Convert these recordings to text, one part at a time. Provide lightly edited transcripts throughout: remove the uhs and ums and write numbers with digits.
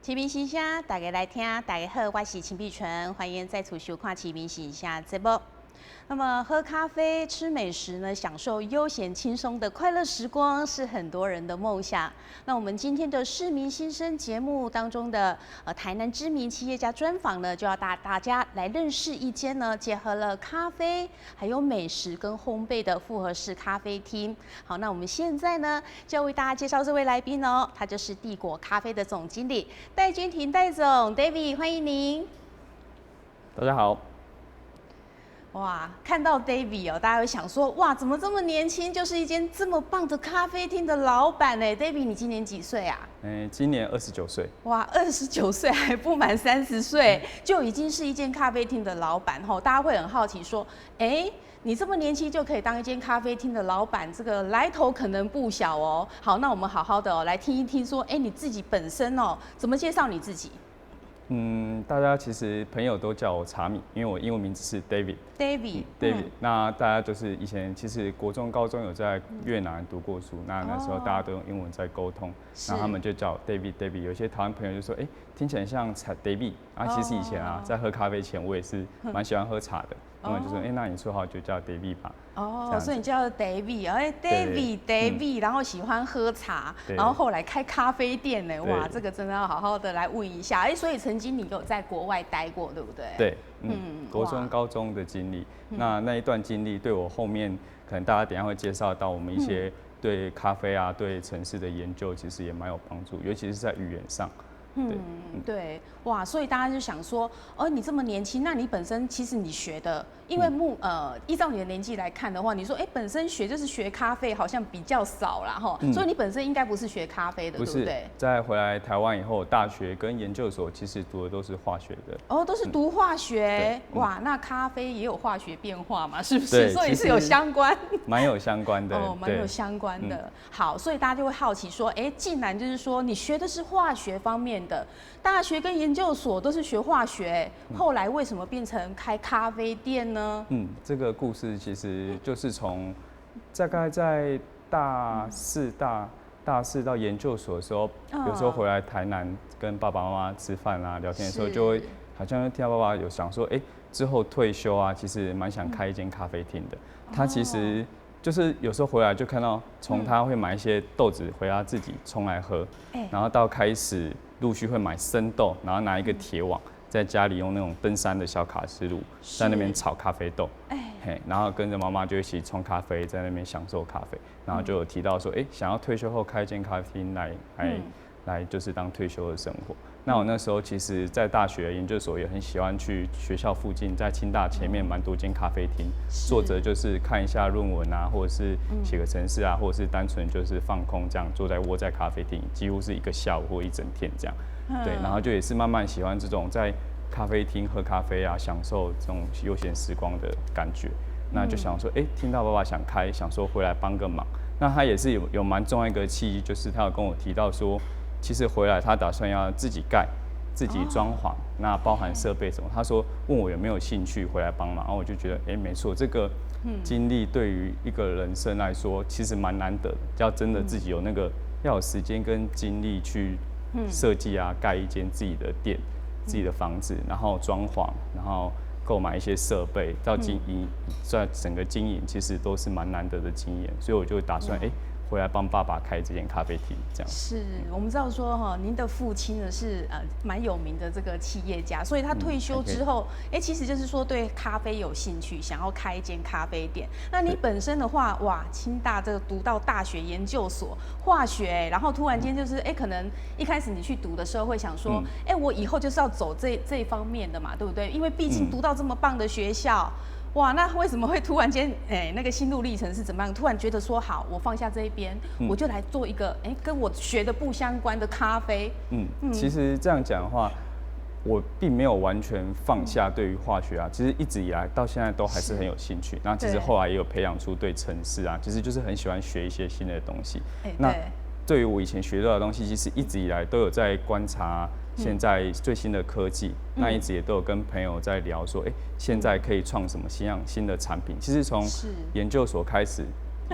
启明时声，大家来听，大家好，我是秦碧纯，欢迎再次收看《启明时声》节目。那么喝咖啡、吃美食呢，享受悠闲轻松的快乐时光，是很多人的梦想。那我们今天的市民新生节目当中的台南知名企业家专访呢，就要带大家来认识一间呢结合了咖啡、还有美食跟烘焙的复合式咖啡厅。好，那我们现在呢就要为大家介绍这位来宾哦，他就是帝国咖啡的总经理戴君婷戴总 ，David， 欢迎您。大家好。哇，看到 David 哦，大家会想说，哇，怎么这么年轻，就是一间这么棒的咖啡厅的老板呢 ？David， 你今年几岁啊？今年29岁。哇，29岁还不满30岁，就已经是一间咖啡厅的老板吼，大家会很好奇说，你这么年轻就可以当一间咖啡厅的老板，这个来头可能不小哦。好，那我们好好的来听一听说，你自己本身哦，怎么介绍你自己？大家其实朋友都叫我茶米，因为我英文名字是 David。那大家就是以前其实国中、高中有在越南读过书，那时候大家都用英文在沟通，那他们就叫我 David。有些台湾朋友就说，听起来像David。其实以前在喝咖啡前，我也是蛮喜欢喝茶的。他们就说，那你绰号就叫 David 吧。所以你叫 David， 然后喜欢喝茶，然后后来开咖啡店呢，哇，这个真的要好好的来问一下。所以曾经你有在国外待过，对不对？对，国中、高中的经历，那一段经历对我后面可能大家等一下会介绍到我们一些对咖啡啊、对城市的研究，其实也蛮有帮助，尤其是在语言上。对，哇，所以大家就想说，你这么年轻，那你本身其实你学的，因为依照你的年纪来看的话，你说，本身就是学咖啡，好像比较少啦哈，所以你本身应该不是学咖啡的，对不对？在回来台湾以后，大学跟研究所其实读的都是化学的。都是读化学，哇，那咖啡也有化学变化嘛，是不是？所以是有相关，蛮有相关的，蛮有相关的。好，所以大家就会好奇说，既然就是说你学的是化学方面的，大学跟研究所都是学化学，后来为什么变成开咖啡店呢？这个故事其实就是从大概在大四到研究所的时候，有时候回来台南跟爸爸妈妈吃饭啊、聊天的时候，就会好像听到爸爸有想说，之后退休啊，其实蛮想开一间咖啡厅的。他其实就是有时候回来就看到，从他会买一些豆子回家自己冲来喝，然后到开始陆续会买生豆，然后拿一个铁网，在家里用那种登山的小卡式炉，在那边炒咖啡豆，然后跟着妈妈就一起冲咖啡，在那边享受咖啡，然后就有提到说，想要退休后开一间咖啡厅来就是当退休的生活。那我那时候其实，在大学研究所也很喜欢去学校附近，在清大前面蛮多间咖啡厅，坐着就是看一下论文啊，或者是写个程式啊，或者是单纯就是放空这样窝在咖啡厅，几乎是一个下午或一整天这样。对，然后就也是慢慢喜欢这种在咖啡厅喝咖啡啊，享受这种悠闲时光的感觉。那就想说，听到爸爸想开，想说回来帮个忙。那他也是有蛮重要一个契机，就是他有跟我提到说，其实回来他打算要自己盖、自己装潢，那包含设备什么。他说问我有没有兴趣回来帮忙，然后我就觉得，没错，这个经历对于一个人生来说，其实蛮难得的。要真的自己有那个要有时间跟精力去设计啊，盖一间自己的店、自己的房子，然后装潢，然后购买一些设备，到经营，在整个经营其实都是蛮难得的经验，所以我就打算回来帮爸爸开这间咖啡厅，这样。是我们知道说您的父亲呢是蛮有名的这个企业家，所以他退休之后，其实就是说对咖啡有兴趣，想要开一间咖啡店。那你本身的话，哇，清大这个读到大学研究所化学，然后突然间就是可能一开始你去读的时候会想说，我以后就是要走这一方面的嘛，对不对？因为毕竟读到这么棒的学校。哇，那为什么会突然间，那个心路历程是怎么样？突然觉得说好，我放下这一边，我就来做一个，跟我学的不相关的咖啡。其实这样讲的话，我并没有完全放下对于化学啊，其实一直以来到现在都还是很有兴趣。那其实后来也有培养出对程式啊，其实就是很喜欢学一些新的东西。那对于我以前学到的东西，其实一直以来都有在观察。现在最新的科技，那一直也都有跟朋友在聊说，现在可以创什么新的产品？其实从研究所开始，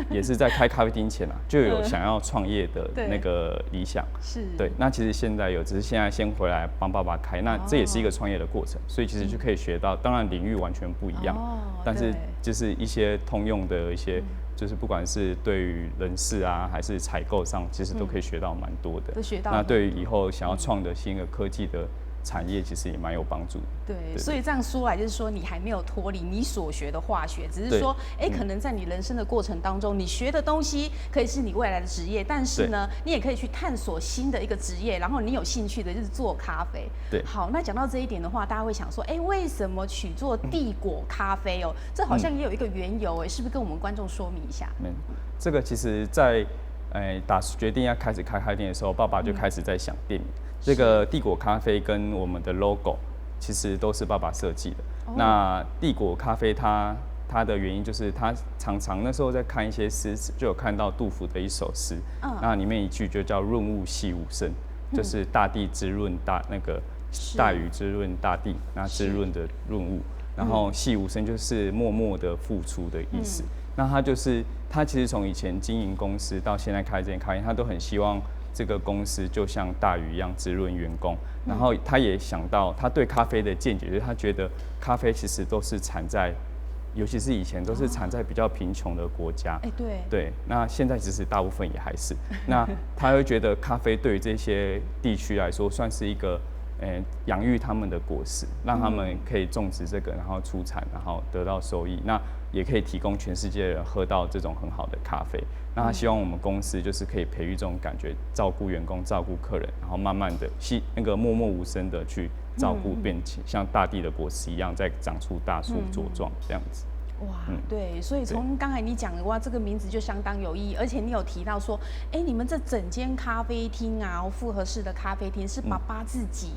也是在开咖啡厅前啊，就有想要创业的那个理想。是。对，那其实现在有，只是现在先回来帮爸爸开，那这也是一个创业的过程，所以其实就可以学到，当然领域完全不一样，但是就是一些通用的一些。就是不管是对于人事啊，还是采购上，其实都可以学到蛮多的。都学到。那对于以后想要创的新的科技的产业，其实也蛮有帮助的。对，所以这样说来，就是说你还没有脱离你所学的化学，只是说，可能在你人生的过程当中，你学的东西可以是你未来的职业，但是呢，你也可以去探索新的一个职业，然后你有兴趣的就是做咖啡。对。好，那讲到这一点的话，大家会想说，为什么取做帝果咖啡哦？这好像也有一个缘由，是不是跟我们观众说明一下？这个其实在决定要开始开店的时候，爸爸就开始在想店名。这个帝果咖啡跟我们的 logo 其实都是爸爸设计的。那帝果咖啡它的原因就是他常常那时候在看一些诗词，就有看到杜甫的一首诗，那里面一句就叫润物细无声，就是大地滋润大雨滋润大地，那滋润的润物，然后细无声就是默默的付出的意思。那他其实从以前经营公司到现在开这间咖啡，他都很希望这个公司就像大雨一样滋润员工。然后他也想到他对咖啡的见解，就是他觉得咖啡其实都是产在，尤其是以前都是产在比较贫穷的国家。对。那现在其实大部分也还是。那他会觉得咖啡对于这些地区来说，算是一个养育他们的果实，让他们可以种植这个，然后出产，然后得到收益。那也可以提供全世界的人喝到这种很好的咖啡。那他希望我们公司就是可以培育这种感觉，照顾员工，照顾客人，然后慢慢的默默无声的去照顾，变像大地的果实一样，再长出大树茁壮这样子。哇，对，所以从刚才你讲的哇，这个名字就相当有意义，而且你有提到说，你们这整间咖啡厅啊，复合式的咖啡厅是爸爸自己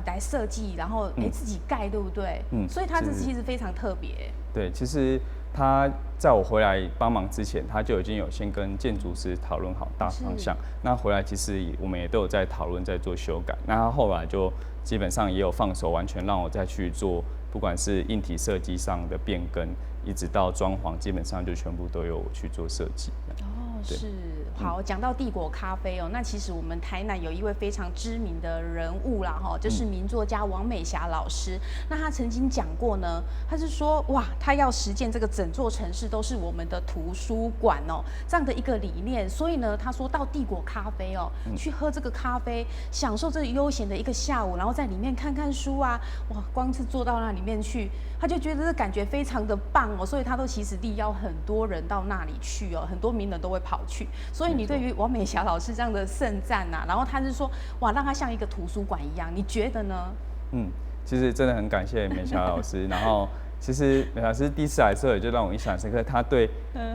来设计，然后自己盖，对不对？所以他这其实非常特别。对，其实他在我回来帮忙之前，他就已经有先跟建筑师讨论好大方向。那回来其实我们也都有在讨论，在做修改。那他后来就基本上也有放手，完全让我再去做，不管是硬体设计上的变更，一直到装潢，基本上就全部都有我去做设计。是。好，讲到帝果咖啡哦，那其实我们台南有一位非常知名的人物啦，就是名作家王美霞老师。那他曾经讲过呢，他是说哇，他要实践这个整座城市都是我们的图书馆哦，这样的一个理念。所以呢，他说到帝果咖啡哦，去喝这个咖啡，享受这悠闲的一个下午，然后在里面看看书啊，哇，光是坐到那里面去，他就觉得这感觉非常的棒哦，所以他都其实力邀很多人到那里去哦，很多名人都会跑去。所以你对于王美霞老师这样的盛赞啊，然后他是说哇，让他像一个图书馆一样，你觉得呢？其实真的很感谢美霞老师。然后其实美霞老师第一次来的时候，也就让我印象深刻。他对，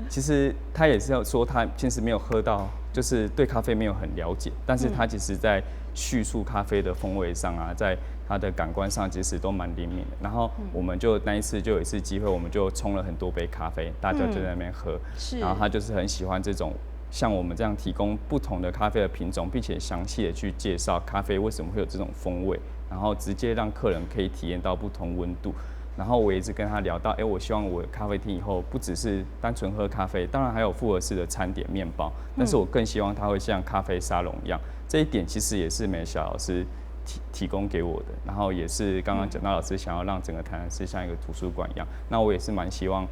其实他也是要说他其实没有喝到，就是对咖啡没有很了解，但是他其实在叙述咖啡的风味上啊，在他的感官上其实都蛮灵敏的。然后我们就那一次就有一次机会，我们就冲了很多杯咖啡，大家就在那边喝。然后他就是很喜欢这种像我们这样提供不同的咖啡的品种，并且详细的去介绍咖啡为什么会有这种风味，然后直接让客人可以体验到不同温度。然后我也一直跟他聊到，我希望我的咖啡厅以后不只是单纯喝咖啡，当然还有复合式的餐点、面包，但是我更希望它会像咖啡沙龙一样。这一点其实也是美霞老师提供给我的，然后也是刚刚讲到老师想要让整个台南市像一个图书馆一样，那我也是蛮希望，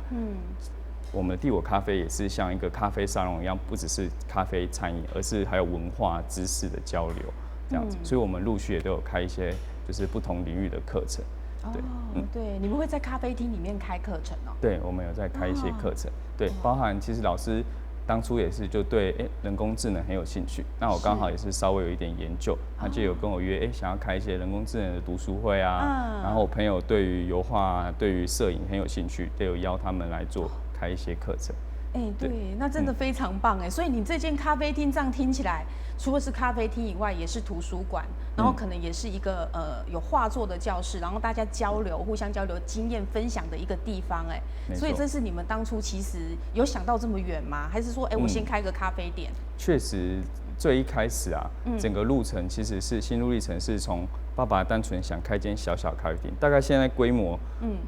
我们的帝果咖啡也是像一个咖啡沙龙一样，不只是咖啡餐饮，而是还有文化知识的交流这样子，所以我们陆续也都有开一些就是不同领域的课程。对，你们会在咖啡厅里面开课程哦？对，我们有在开一些课程，对，包含其实老师当初也是就对人工智能很有兴趣，那我刚好也是稍微有一点研究，他就有跟我约想要开一些人工智能的读书会啊，然后我朋友对于油画、对于摄影很有兴趣，都有邀他们来做开一些课程。对，那真的非常棒哎！所以你这间咖啡厅这样听起来，除了是咖啡厅以外，也是图书馆，然后可能也是一个有画作的教室，然后大家交流、互相交流经验分享的一个地方哎。所以这是你们当初其实有想到这么远吗？还是说我先开个咖啡店？确实，最一开始啊，整个路程其实是心路历程是从爸爸单纯想开间小小咖啡厅，大概现在规模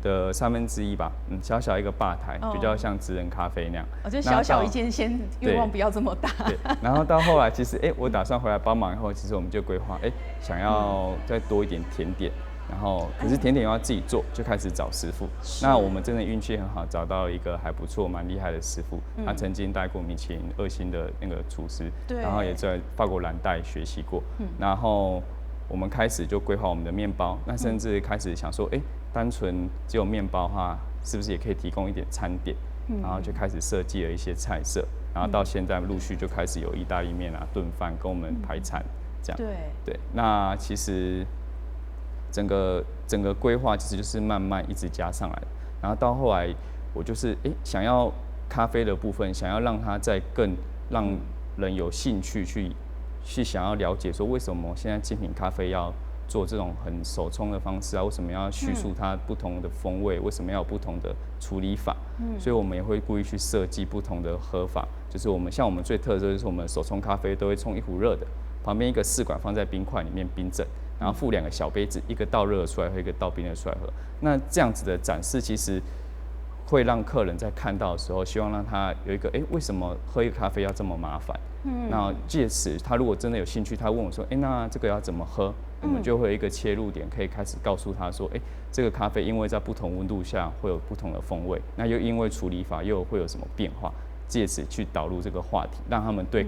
的1/3吧，小小一个吧台，比较像职人咖啡那样。就小小一间，先愿望不要这么大。对，然后到后来，其实我打算回来帮忙以后，其实我们就规划想要再多一点甜点。然后，可是甜点要自己做，就开始找师傅。那我们真的运气很好，找到一个还不错、蛮厉害的师傅。他曾经带过米其林2星的那个厨师，然后也在法国蓝带学习过。然后我们开始就规划我们的面包，那甚至开始想说，单纯只有面包的话，是不是也可以提供一点餐点？然后就开始设计了一些菜色，然后到现在陆续就开始有意大利面啊、炖饭跟我们排餐这样。对，那其实。整个规划其实就是慢慢一直加上来的，然后到后来我就是想要咖啡的部分，想要让它再更让人有兴趣去想要了解说为什么现在精品咖啡要做这种很手冲的方式啊，为什么要叙述它不同的风味，为什么要有不同的处理法，所以我们也会故意去设计不同的喝法，就是我们最特色就是我们手冲咖啡都会冲一壶热的，旁边一个试管放在冰块里面冰镇。然后附2个小杯子，一个倒热的出来喝，一个倒冰的出来喝。那这样子的展示，其实会让客人在看到的时候，希望让他有一个为什么喝一个咖啡要这么麻烦？那借此他如果真的有兴趣，他问我说，那这个要怎么喝？我们就会有一个切入点，可以开始告诉他说，这个咖啡因为在不同温度下会有不同的风味，那又因为处理法又会有什么变化？借此去导入这个话题，让他们对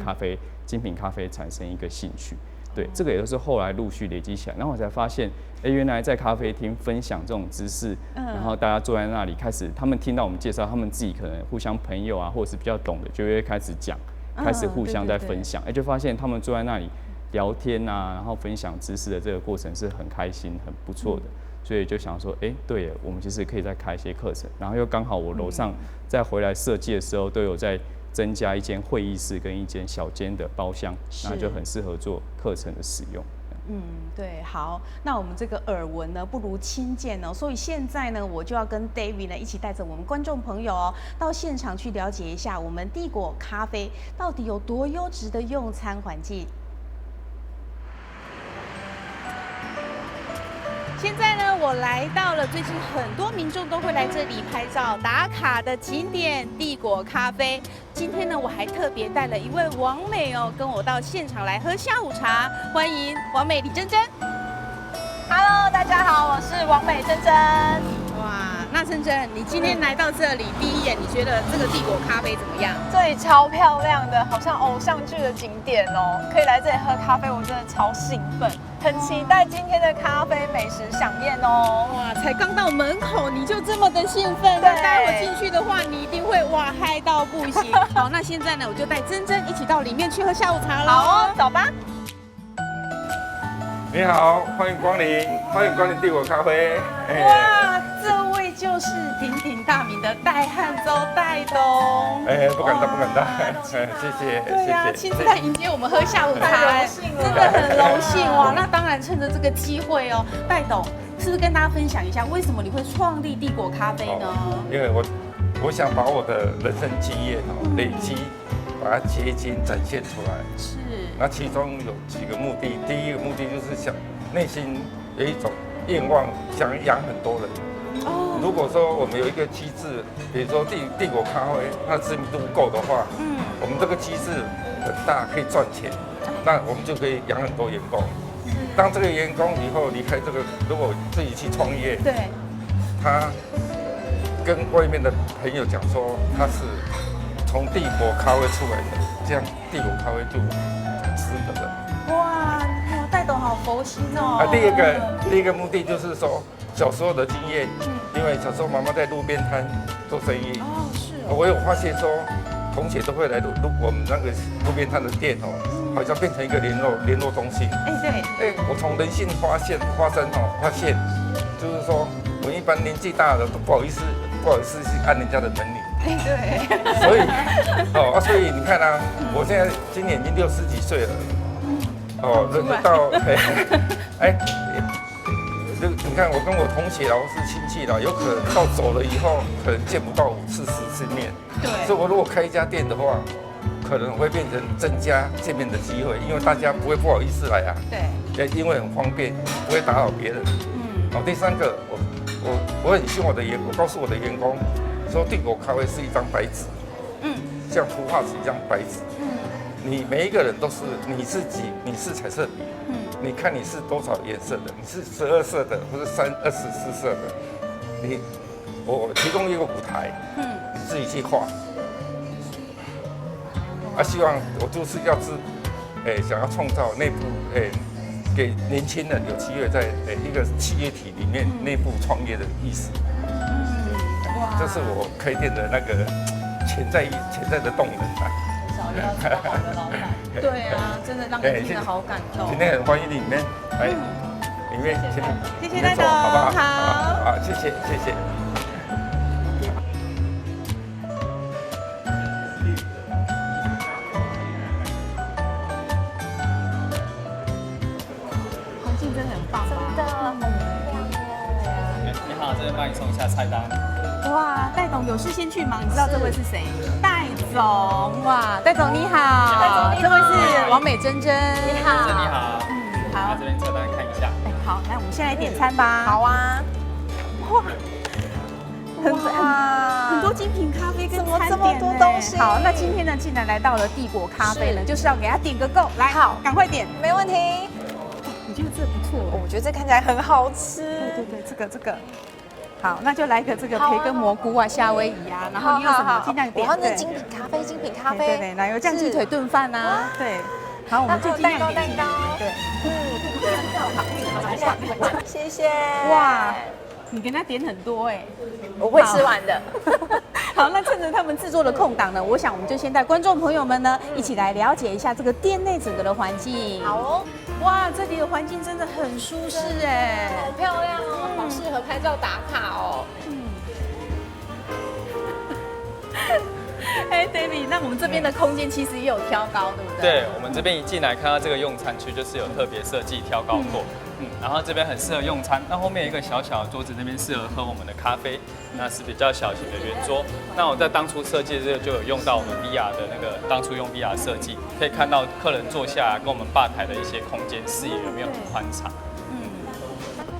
精品咖啡产生一个兴趣。对，这个也都是后来陆续累积起来，然后我才发现，原来在咖啡厅分享这种知识，然后大家坐在那里开始，他们听到我们介绍，他们自己可能互相朋友啊，或者是比较懂的，就会开始讲，开始互相在分享，就发现他们坐在那里聊天啊，然后分享知识的这个过程是很开心、很不错的，所以就想说，对耶，我们其实可以再开一些课程，然后又刚好我楼上再回来设计的时候都有在。增加一间会议室跟一间小间的包厢，那就很适合做课程的使用。对，好，那我们这个耳闻呢不如亲见哦，所以现在呢，我就要跟 David 呢一起带着我们观众朋友到现场去了解一下我们帝国咖啡到底有多优质的用餐环境。现在呢，我来到了最近很多民众都会来这里拍照打卡的景点帝国咖啡。今天呢，我还特别带了一位网美跟我到现场来喝下午茶。欢迎网美李珍珍。Hello， 大家好，我是网美珍珍。哇，那珍珍，你今天来到这里，第一眼你觉得这个帝国咖啡怎么样？这里超漂亮的，好像偶像剧的景点哦。可以来这里喝咖啡，我真的超兴奋。很期待今天的咖啡美食飨宴哦！哇，才刚到门口你就这么的兴奋，那待会进去的话，你一定会嗨到不行。好，那现在呢，我就带珍珍一起到里面去喝下午茶了。好哦，走吧。你好，欢迎光临，欢迎光临帝国咖啡。哇，这位就是鼎鼎大名的戴汉州戴董。不敢当，不敢当。谢谢，对呀，亲自来迎接我们喝下午茶，真的很荣幸哇！那当然，趁着这个机会戴董是不是跟大家分享一下，为什么你会创立帝国咖啡呢？因为我想把我的人生经验累积，把它结晶展现出来。是。那其中有几个目的，第一个目的就是想内心有一种愿望，想养很多人。如果说我们有一个机制，比如说帝国咖啡，它的知名度够的话，我们这个机制很大，可以赚钱，那我们就可以养很多员工。当这个员工以后离开这个，如果自己去创业，对，他跟外面的朋友讲说他是从帝国咖啡出来的，这样帝国咖啡就值得了。哇，戴董好佛心哦。第一个目的就是说小时候的经验，因为小时候妈妈在路边摊做生意，是我有发现说同学都会来我们那个路边摊的店好像变成一个联络中心。对。我从人性发现，就是说我们一般年纪大的都不好意思去按人家的门铃。对。所以你看啊，我现在今年已经60几岁了。你看我跟我同学然后是亲戚啦，有可能到走了以后，可能见不到5次10次面。对。所以我如果开一家店的话，可能会变成增加见面的机会，因为大家不会不好意思来啊。对，因为很方便，不会打扰别人。第三个，我很希望我告诉我的员工说，帝国咖啡是一张白纸，像图画纸一样白纸。你每一个人都是你自己，你是彩色笔，你看你是多少颜色的，你是12色的，或者24色的，我提供一个舞台，你自己去画。希望我就是想要创造内部给年轻人有机会在一个企业体里面内部创业的意思。这是我开店的那个潜在的动能啊。找到这么好的老板。对啊，真的让人听得好感动。今天很欢迎你们来，里面谢谢戴董，好不好？好，谢谢。环境真的很棒，真的很漂亮。你好，这边帮你送一下菜单。哇，戴董有事先去忙，你知道这位是谁？戴总，哇，戴总你好，戴总你好，这位是王美珍珍，你好，你好，好，这边菜单看一下。好，来我们先来点餐吧。好啊，哇，很多精品咖啡跟餐点，这么多东西。好，那今天呢，既然来到了帝国咖啡呢，就是要给他点个够，来，好，赶快点，没问题。我觉得这不错，我觉得这看起来很好吃。对，这个。好，那就来个这个培根蘑菇啊，夏威夷啊，然后你有什么尽量点。我要那精品咖啡，对，奶油酱鸡腿炖饭啊，对。好，我们就尽量点。对，好，谢谢。哇，你跟他点很多哎，我会吃完的。好，那趁着他们制作的空档呢，我想我们就先带观众朋友们呢一起来了解一下这个店内整个的环境。好哦。哇，这里的环境真的很舒适哎，好漂亮哦，好适合拍照打卡哦。David， 那我们这边的空间其实也有挑高，对不对？对，我们这边一进来看到这个用餐区，就是有特别设计挑高过，然后这边很适合用餐。那后面有一个小小的桌子，那边适合喝我们的咖啡，那是比较小型的圆桌。那我在当初设计的这个就有用到我们 VR 的那个当初用 VR 设计，可以看到客人坐下来跟我们吧台的一些空间视野有没有很宽敞。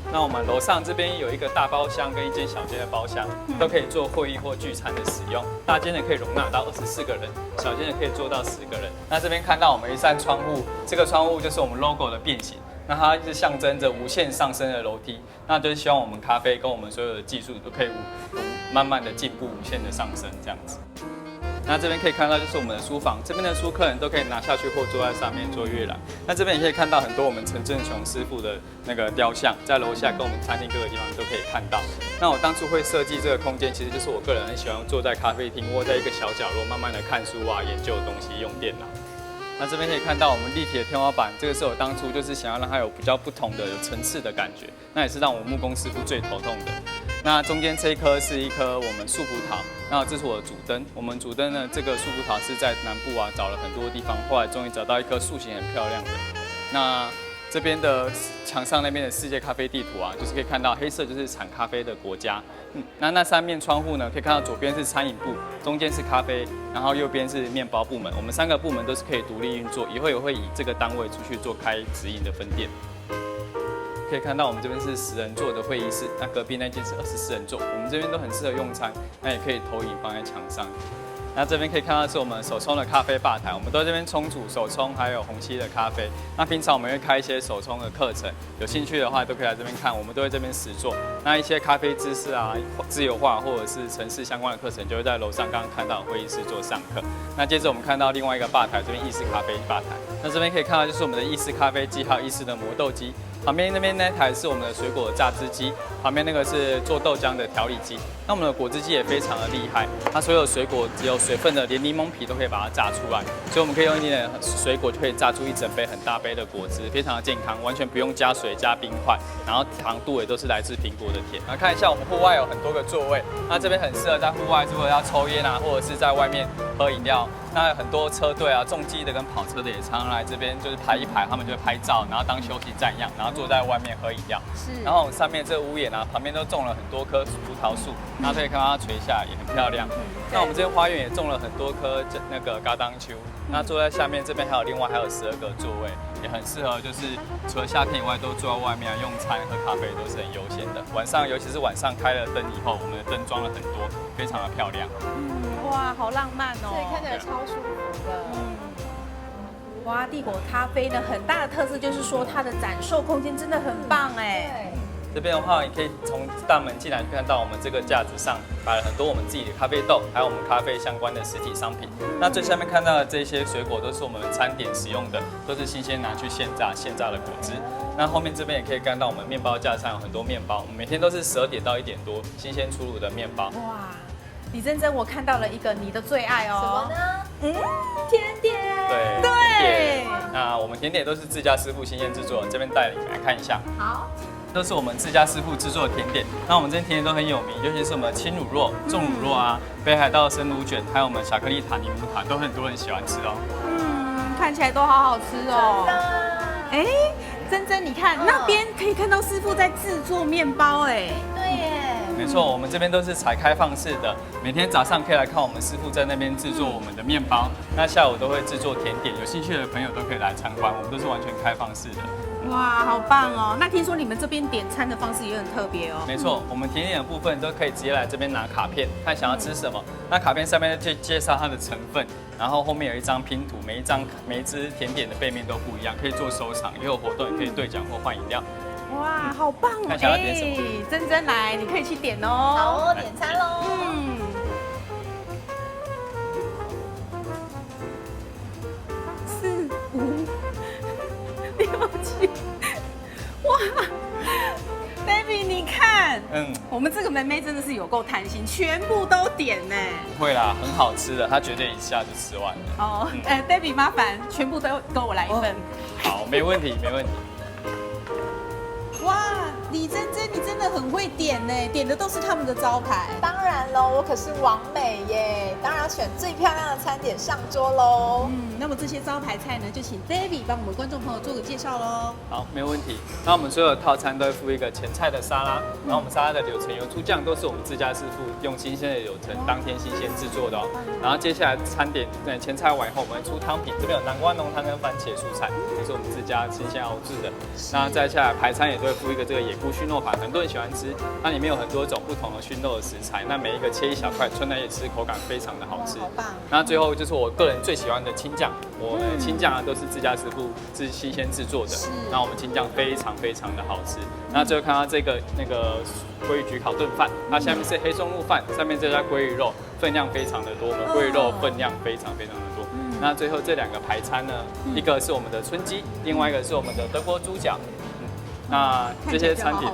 那我们楼上这边有一个大包厢跟一间小间的包厢，都可以做会议或聚餐的使用。大间的可以容纳到24个人，小间的可以坐到10个人。那这边看到我们一扇窗户，这个窗户就是我们 logo 的变形，那它是象征着无限上升的楼梯。那就是希望我们咖啡跟我们所有的技术都可以慢慢的进步，无限的上升这样子。那这边可以看到就是我们的书房，这边的书客人都可以拿下去或坐在上面做阅览。那这边也可以看到很多我们陈正雄师傅的那个雕像，在楼下跟我们餐厅各个地方都可以看到。那我当初会设计这个空间，其实就是我个人很喜欢坐在咖啡厅，窝在一个小角落，慢慢的看书啊，研究东西，用电脑。那这边可以看到我们立体的天花板，这个是我当初就是想要让它有比较不同的、有层次的感觉，那也是让我木工师傅最头痛的。那中间这一颗是一颗我们树葡萄，那这是我的主灯。我们主灯呢，这个树葡萄是在南部啊找了很多地方，后来终于找到一颗树形很漂亮的。那这边的墙上那边的世界咖啡地图啊，就是可以看到黑色就是产咖啡的国家。那3面窗户呢，可以看到左边是餐饮部，中间是咖啡，然后右边是面包部门。我们3个部门都是可以独立运作，以后也会以这个单位出去做开直营的分店。可以看到我们这边是10人座的会议室，那隔壁那间是24人座。我们这边都很适合用餐，那也可以投影放在墙上。那这边可以看到是我们手冲的咖啡吧台，我们都在这边冲煮手冲还有虹吸的咖啡。那平常我们会开一些手冲的课程，有兴趣的话都可以来这边看，我们都会这边实做。那一些咖啡知识啊、自由化或者是城市相关的课程，就会在楼上刚刚看到的会议室做上课。那接着我们看到另外一个吧台，这边意式咖啡吧台。那这边可以看到就是我们的意式咖啡机，还有意式的磨豆机。旁边那边那台是我们的水果榨汁机，旁边那个是做豆浆的调理机。那我们的果汁机也非常的厉害，它所有水果只有水分的，连柠檬皮都可以把它榨出来，所以我们可以用一点点水果就可以榨出一整杯很大杯的果汁，非常的健康，完全不用加水加冰块，然后糖度也都是来自苹果的甜。那看一下我们户外有很多个座位，那这边很适合在户外如果要抽烟啊，或者是在外面喝饮料。那很多车队啊，重机的跟跑车的也常常来这边，就是排一排，他们就会拍照，然后当休息站一样，然后坐在外面喝饮料。是。然后上面这屋檐啊，旁边都种了很多棵葡萄树，然后可以看到它垂下来也很漂亮。那我们这边花园也种了很多棵那个嘎当秋，那坐在下面这边还有另外12个座位，也很适合就是除了夏天以外都坐在外面啊用餐喝咖啡都是很悠闲的。晚上尤其是晚上开了灯以后，我们的灯装了很多，非常的漂亮。哇，好浪漫哦！对，看起来超舒服的。哇，帝国咖啡呢，很大的特色就是说它的展售空间真的很棒哎。这边的话，你可以从大门进来看到我们这个架子上摆了很多我们自己的咖啡豆，还有我们咖啡相关的实体商品。那最下面看到的这些水果都是我们餐点使用的，都是新鲜拿去现榨的果汁。那后面这边也可以看到我们面包架上有很多面包，我们每天都是12点到1点多新鲜出炉的面包。哇，李珍珍，我看到了一个你的最爱哦。什么呢？甜点。对。那我们甜点都是自家师傅新鲜制作，这边带你们来看一下。好。都是我们自家师傅制作的甜点。那我们这些甜点都很有名，尤其是我们的轻乳酪、重乳酪啊、北海道生乳卷，还有我们巧克力塔、柠檬塔，都很多人喜欢吃哦。看起来都好好吃哦。哎，珍珍，你看那边可以看到师傅在制作面包哎。对耶。没错，我们这边都是采开放式的，每天早上可以来看我们师傅在那边制作我们的面包，那下午都会制作甜点，有兴趣的朋友都可以来参观，我们都是完全开放式的。哇，好棒哦！那听说你们这边点餐的方式也很特别哦。没错，我们甜点的部分都可以直接来这边拿卡片，看想要吃什么。那卡片上面就介绍它的成分，然后后面有一张拼图，每一支甜点的背面都不一样，可以做收藏，也有活动也可以兑奖或换饮料。哇，好棒哦！看想要点什么？珍珍来，你可以去点哦。好哦，点餐喽。4、5、6、7，哇 ，Baby， 你看，我们这个妹妹真的是有够贪心，全部都点呢。不会啦，很好吃的，她绝对一下就吃完了。哦，Baby， 麻烦全部都给我来一份。好，没问题，没问题。哇，李珍珍，你真的很会点呢，点的都是他们的招牌。当然喽，我可是王美耶，当然要选最漂亮的餐点上桌喽。那么这些招牌菜呢，就请 David 帮我们观众朋友做个介绍喽。好，没有问题。那我们所有套餐都会附一个前菜的沙拉，然后我们沙拉的柳橙油醋酱都是我们自家师傅用新鲜的柳橙当天新鲜制作的哦。然后接下来餐点前菜完以后，我们会出汤品，这边有南瓜浓汤跟番茄蔬菜，也是我们自家新鲜熬制的。那再下来排餐也都会附一个这个野菇熏肉盘，很多人喜欢吃，它里面有很多种不同的熏肉的食材，那每一个切一小块，春来也吃，口感非常的好吃。好棒！那最后就是我个人最喜欢的青酱，我们的青酱啊都是自家师傅新鲜制作的，那我们青酱非常非常的好吃。那最后看到这个那个鲑鱼焗烤炖饭，它下面是黑松露饭，上面这家鲑鱼肉分量非常的多，我们鲑鱼肉分量非常非常的多。那最后这2个排餐呢，一个是我们的春鸡，另外一个是我们的德国猪脚。那这些餐点，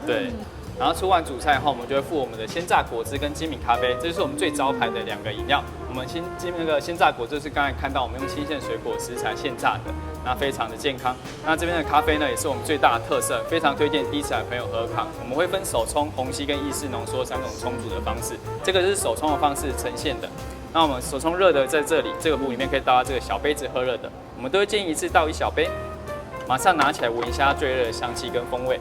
对。然后出完主菜后，我们就会附我们的鲜榨果汁跟精品咖啡，这就是我们最招牌的2个饮料。我们鲜榨果汁是刚才看到我们用新鲜水果食材现榨的，那非常的健康。那这边的咖啡呢，也是我们最大的特色，非常推荐第一次来的朋友喝咖。我们会分手冲、虹吸跟意式浓缩3种冲煮的方式，这个是手冲的方式呈现的。那我们手冲热的在这里，这个壶里面可以倒到这个小杯子喝热的，我们都会建议一次倒1小杯，马上拿起来闻一下最热的香气跟风味。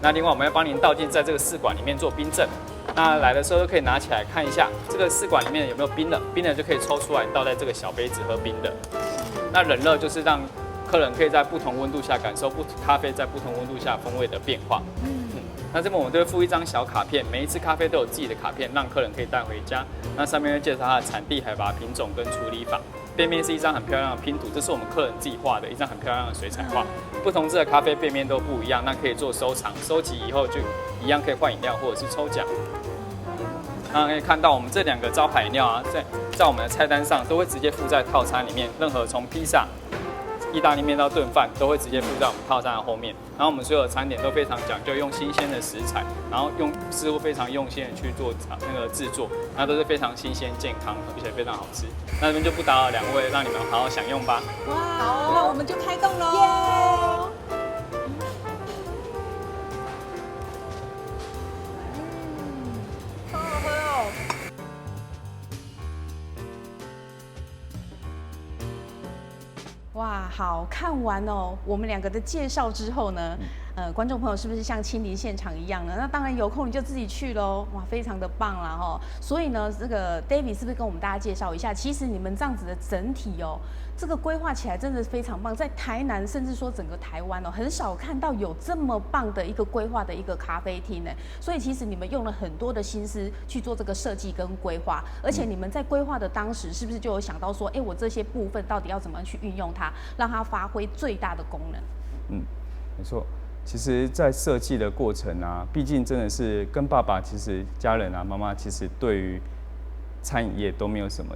那另外我们要帮您倒进在这个试管里面做冰镇，那来的时候都可以拿起来看一下这个试管里面有没有冰的，冰的就可以抽出来倒在这个小杯子喝冰的。那冷热就是让客人可以在不同温度下感受咖啡在不同温度下风味的变化。那这边我们都会附一张小卡片，每一次咖啡都有自己的卡片，让客人可以带回家。那上面会介绍它的产地、海拔、品种跟处理法。背面是一张很漂亮的拼图，这是我们客人自己画的一张很漂亮的水彩画。不同支的咖啡背面都不一样，那可以做收藏，收集以后就一样可以换饮料或者是抽奖。那可以看到我们这2个招牌饮料啊，在我们的菜单上都会直接附在套餐里面，任何从披萨、意大利面到炖饭都会直接附在我们套餐的后面。然后我们所有的餐点都非常讲究，用新鲜的食材，然后师傅非常用心的去做那个制作，那都是非常新鲜、健康，而且非常好吃。那这边就不打扰2位，让你们好好享用吧。哇，那我们就开动喽！好好喝哦。好看完哦，我们两个的介绍之后呢，观众朋友是不是像亲临现场一样呢？那当然有空你就自己去喽，哇，非常的棒啦哈。所以呢，这个 David 是不是跟我们大家介绍一下？其实你们这样子的整体哦，这个规划起来真的非常棒，在台南甚至说整个台湾哦，很少看到有这么棒的一个规划的一个咖啡厅呢。所以其实你们用了很多的心思去做这个设计跟规划，而且你们在规划的当时是不是就有想到说，我这些部分到底要怎么去运用它，让它发挥最大的功能？没错。其实，在设计的过程啊，毕竟真的是跟爸爸，其实家人啊，妈妈其实对于餐饮业都没有什么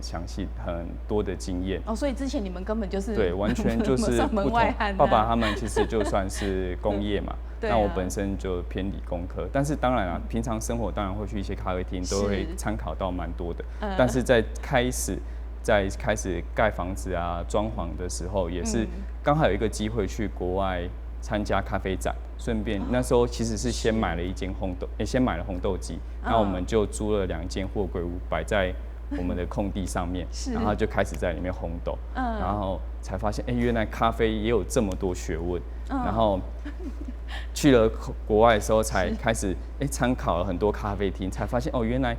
很多的经验哦，所以之前你们根本就是对，完全就是门外汉。爸爸他们其实就算是工业嘛，那我本身就偏理工科，但是当然啊，平常生活当然会去一些咖啡厅，都会参考到蛮多的。但是在开始盖房子啊、装潢的时候，也是刚好有一个机会去国外参加咖啡展，顺便那时候其实是先买了一间先买了烘豆机，然后我们就租了2间货柜屋摆在我们的空地上面，然后就开始在里面烘豆，然后才发现原来咖啡也有这么多学问，然后去了国外的时候才开始参考了很多咖啡厅，才发现原来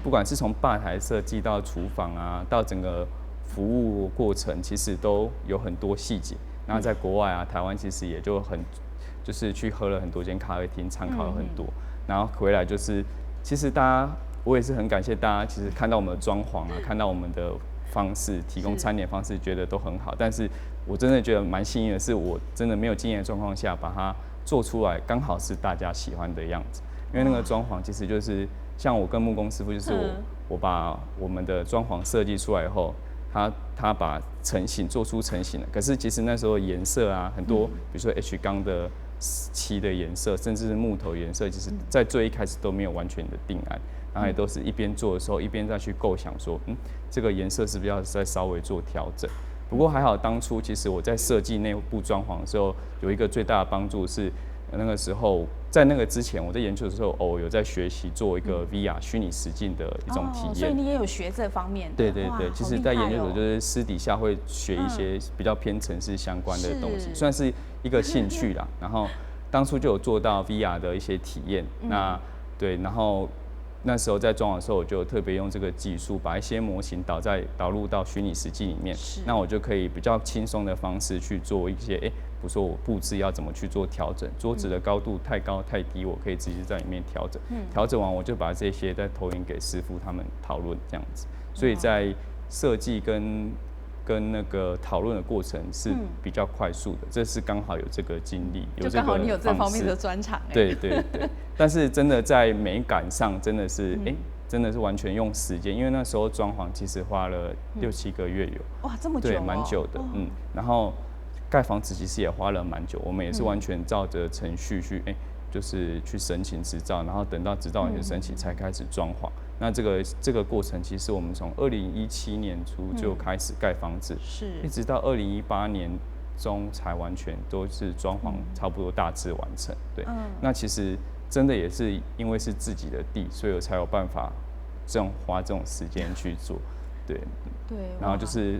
不管是从吧台设计到厨房啊，到整个服务过程，其实都有很多细节。然后在国外啊，台湾其实也就是去喝了很多间咖啡厅，参考了很多，然后回来其实我也是很感谢大家，其实看到我们的装潢啊，看到我们的方式，提供餐点方式，觉得都很好。但是我真的觉得蛮幸运的是，我真的没有经验的状况下，把它做出来，刚好是大家喜欢的样子。因为那个装潢其实就是像我跟木工师傅，就是我把我们的装潢设计出来以后。他把成型做出成型了，可是其实那时候颜色啊，很多比如说 H 钢的漆的颜色，甚至是木头颜色，其实在最一开始都没有完全的定案，然后也都是一边做的时候一边再去构想说，这个颜色是不是要再稍微做调整。不过还好，当初其实我在设计内部装潢的时候，有一个最大的帮助是，那个时候在那个之前，我在研究的时候，有在学习做一个 VR 虚拟实境的一种体验。所以你也有学这方面的。对对对，其实，在研究所就是私底下会学一些比较偏程式相关的东西，算是一个兴趣啦。然后当初就有做到 VR 的一些体验。然后那时候在装潢的时候，我就特别用这个技术，把一些模型导入到虚拟实境里面。那我就可以比较轻松的方式去做一些，比如说我布置要怎么去做调整，桌子的高度太高太低，我可以直接在里面调整。调整完我就把这些再投影给师傅他们讨论这样子。所以在设计跟那个讨论的过程是比较快速的，这是刚好有这个经历，有这个方式。就刚好你有这方面的专长。对对对，但是真的在美感上真的是真的是完全用时间，因为那时候装潢其实花了6、7个月有。哇，这么久。对，蛮久的。然后盖房子其实也花了蛮久，我们也是完全照着程序去就是去申请执照，然后等到执照完全申请才开始装潢。那这个过程，其实我们从2017年初就开始盖房子，一直到2018年中才完全都是装潢差不多大致完成。对，那其实真的也是因为是自己的地，所以我才有办法花这种时间去做。对，然后就是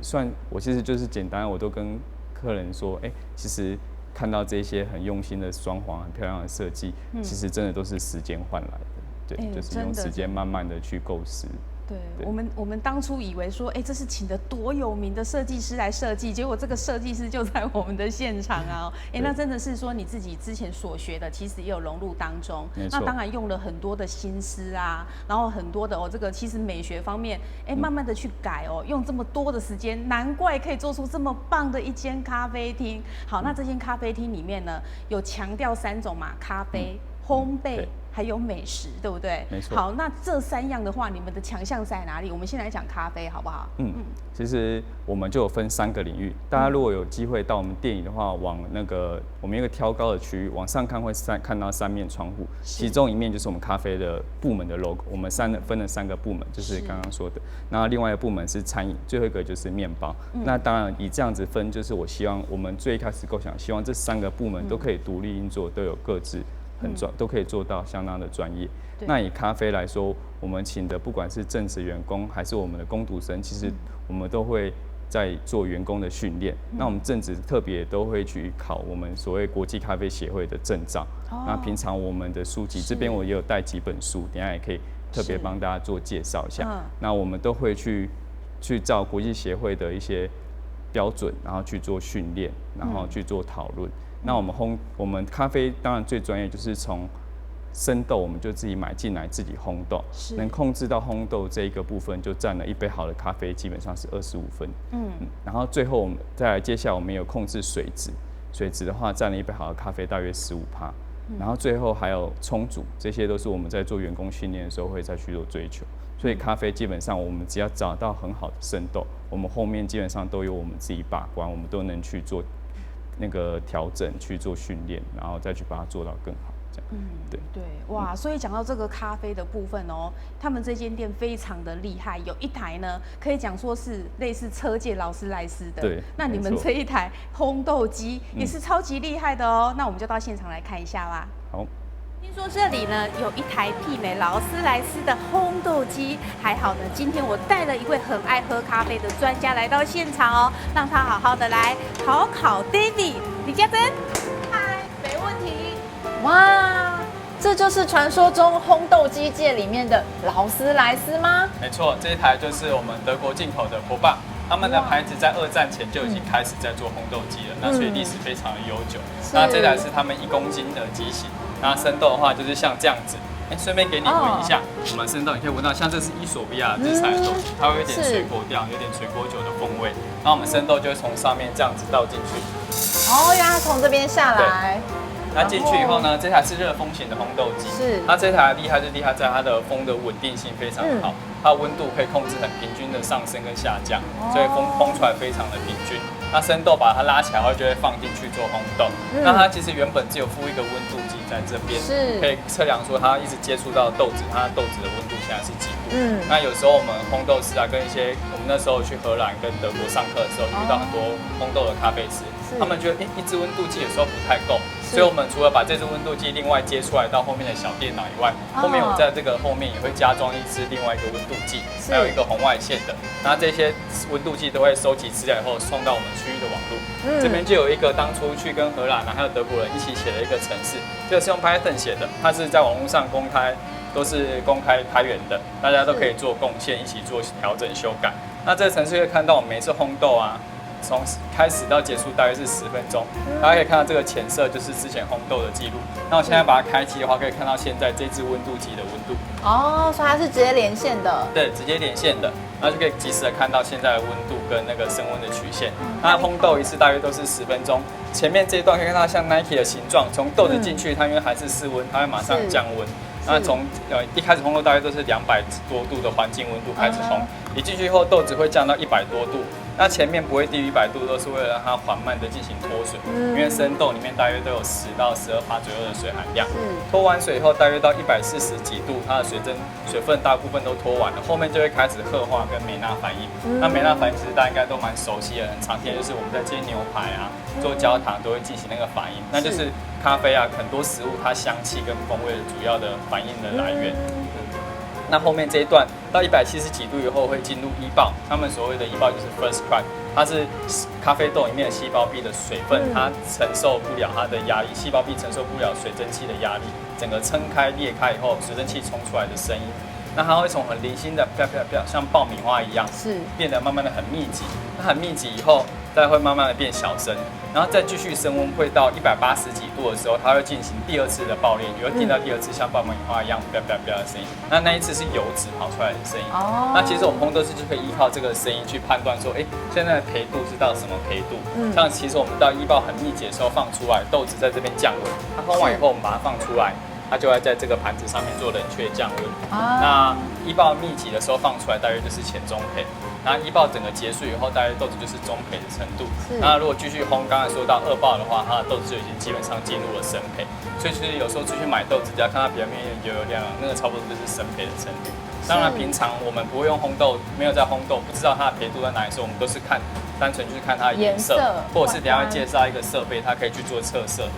我其实就是简单，我都跟客人说，其实看到这些很用心的装潢、很漂亮的设计，其实真的都是时间换来的。对，就是用时间慢慢的去构思。对，我们当初以为说，这是请的多有名的设计师来设计，结果这个设计师就在我们的现场啊。那真的是说你自己之前所学的，其实也有融入当中。那当然用了很多的心思啊，然后很多的这个其实美学方面，慢慢的去改用这么多的时间，难怪可以做出这么棒的一间咖啡厅。好，那这间咖啡厅里面呢，有强调3种嘛，咖啡、烘焙。还有美食，对不对？没错。好，那这3样的话，你们的强项在哪里？我们先来讲咖啡，好不好？其实我们就有分3个领域。大家如果有机会到我们店里的话，往那个我们有一个挑高的区域，往上看会看到3面窗户，其中一面就是我们咖啡的部门的 logo。我们分了3个部门，就是刚刚说的。然后另外一个部门是餐饮，最后一个就是面包。那当然以这样子分，就是我希望我们最一开始构想，希望这3个部门都可以独立运作，都有各自。都可以做到相当的专业。那以咖啡来说，我们请的不管是正职员工还是我们的工读生，其实我们都会在做员工的训练。那我们正职特别都会去考我们所谓国际咖啡协会的证照。那平常我们的书籍这边我也有带几本书，等一下也可以特别帮大家做介绍一下。那我们都会去照国际协会的一些标准，然后去做训练，然后去做讨论。那我们咖啡当然最专业就是从生豆我们就自己买进来自己烘豆，能控制到烘豆这一个部分，就占了一杯好的咖啡基本上是25分。然后最后我们再来，接下来我们有控制水质，水质的话占了一杯好的咖啡大约15%。然后最后还有冲煮，这些都是我们在做员工训练的时候会再去做追求。所以咖啡基本上我们只要找到很好的生豆，我们后面基本上都由我们自己把关，我们都能去做那个调整，去做训练，然后再去把它做到更好。对，哇，所以讲到这个咖啡的部分哦，他们这间店非常的厉害，有一台呢可以讲说是类似车界劳斯莱斯的。对，那你们这一台烘豆机也是超级厉害的哦。那我们就到现场来看一下吧。好。听说这里呢有一台媲美劳斯莱斯的烘豆机，还好呢，今天我带了一位很爱喝咖啡的专家来到现场哦，让他好好的来考 David 李嘉珍。嗨，没问题。哇，这就是传说中烘豆机界里面的劳斯莱斯吗？没错，这一台就是我们德国进口的波霸，他们的牌子在2战前就已经开始在做烘豆机了，那所以历史非常的悠久。那这台是他们1公斤的机型，那生豆的话就是像这样子。顺便给你闻一下，我们生豆你可以闻到，像这是伊索比亚日晒的豆子，它会有点水果调，有点水果酒的风味。那我们生豆就会从上面这样子倒进去。哦，原来从这边下来。那进去以后呢，这台是热风型的烘豆机。是。那这台厉害就厉害在它的风的稳定性非常好，它的温度可以控制很平均的上升跟下降，所以烘出来非常的平均。那生豆把它拉起来后，就会放进去做烘豆。那它其实原本只有附一个温度计在这边，可以测量说它一直接触到豆子，它的豆子的温度现在是几度。那有时候我们烘豆师啊，跟我们那时候去荷兰跟德国上课的时候，遇到很多烘豆的咖啡师，他们觉得一支温度计有时候不太够，所以我们除了把这支温度计另外接出来到后面的小电脑以外，后面我在这个后面也会加装一支另外一个温度计，还有一个红外线的。那这些温度计都会收集资料以后送到我们区域的网络。这边就有一个当初去跟荷兰还有德国人一起写的一个程式，这个是用 Python 写的，它是在网络上公开，都是公开开源的，大家都可以做贡献，一起做调整修改。那这个程式会看到我们每次烘豆啊，从开始到结束大约是10分钟，大家可以看到这个浅色就是之前烘豆的记录。那我现在把它开机的话，可以看到现在这支温度计的温度。哦，所以它是直接连线的。对，直接连线的，然后就可以及时的看到现在的温度跟那个升温的曲线。那烘豆一次大约都是10分钟。前面这一段可以看到像 Nike 的形状，从豆子进去，它因为还是室温，它会马上降温。那从一开始烘豆大约都是200多度的环境温度开始烘，一进去后豆子会降到100多度。那前面不会低于100度，都是为了让它缓慢的进行脱水，因为生豆里面大约都有10到12%左右的水含量。脱完水以后，大约到140几度，它的水分大部分都脱完了，后面就会开始褐化跟梅纳反应。那梅纳反应其实大家应该都蛮熟悉的，很常见，就是我们在煎牛排啊、做焦糖都会进行那个反应，那就是咖啡啊很多食物它香气跟风味的主要的反应的来源。那后面这一段到170几度以后会进入E爆，他们所谓的E爆就是 first crack， 它是咖啡豆里面的细胞壁的水分，它承受不了它的压力，细胞壁承受不了水蒸气的压力，整个撑开裂开以后，水蒸气冲出来的声音，那它会从很零星的啪啪啪，像爆米花一样，变得慢慢的很密集，那很密集以后，再会慢慢的变小声，然后再继续升温，会到180几度的时候，它会进行第2次的爆裂，你会听到第2次像爆米花一样啪啪啪的声音。那一次是油脂跑出来的声音。那其实我们烘豆师就可以依靠这个声音去判断说，现在的焙度是到什么焙度。像其实我们到E爆很密集的时候放出来，豆子在这边降温，它烘完以后我们把它放出来，它就会在这个盘子上面做冷却降温。那E爆密集的时候放出来，大约就是前中焙。那1爆整个结束以后，大约豆子就是中焙的程度。那如果继续烘，刚才说到2爆的话，它的豆子就已经基本上进入了深焙。所以其实有时候出去买豆子，只要看它表面油亮，那个差不多就是深焙的程度。当然平常我们不会用烘豆，没有在烘豆，不知道它的焙度在哪里的时候，我们都是单纯去看它的颜色，或者是等一下会介绍一个设备，它可以去做测色的。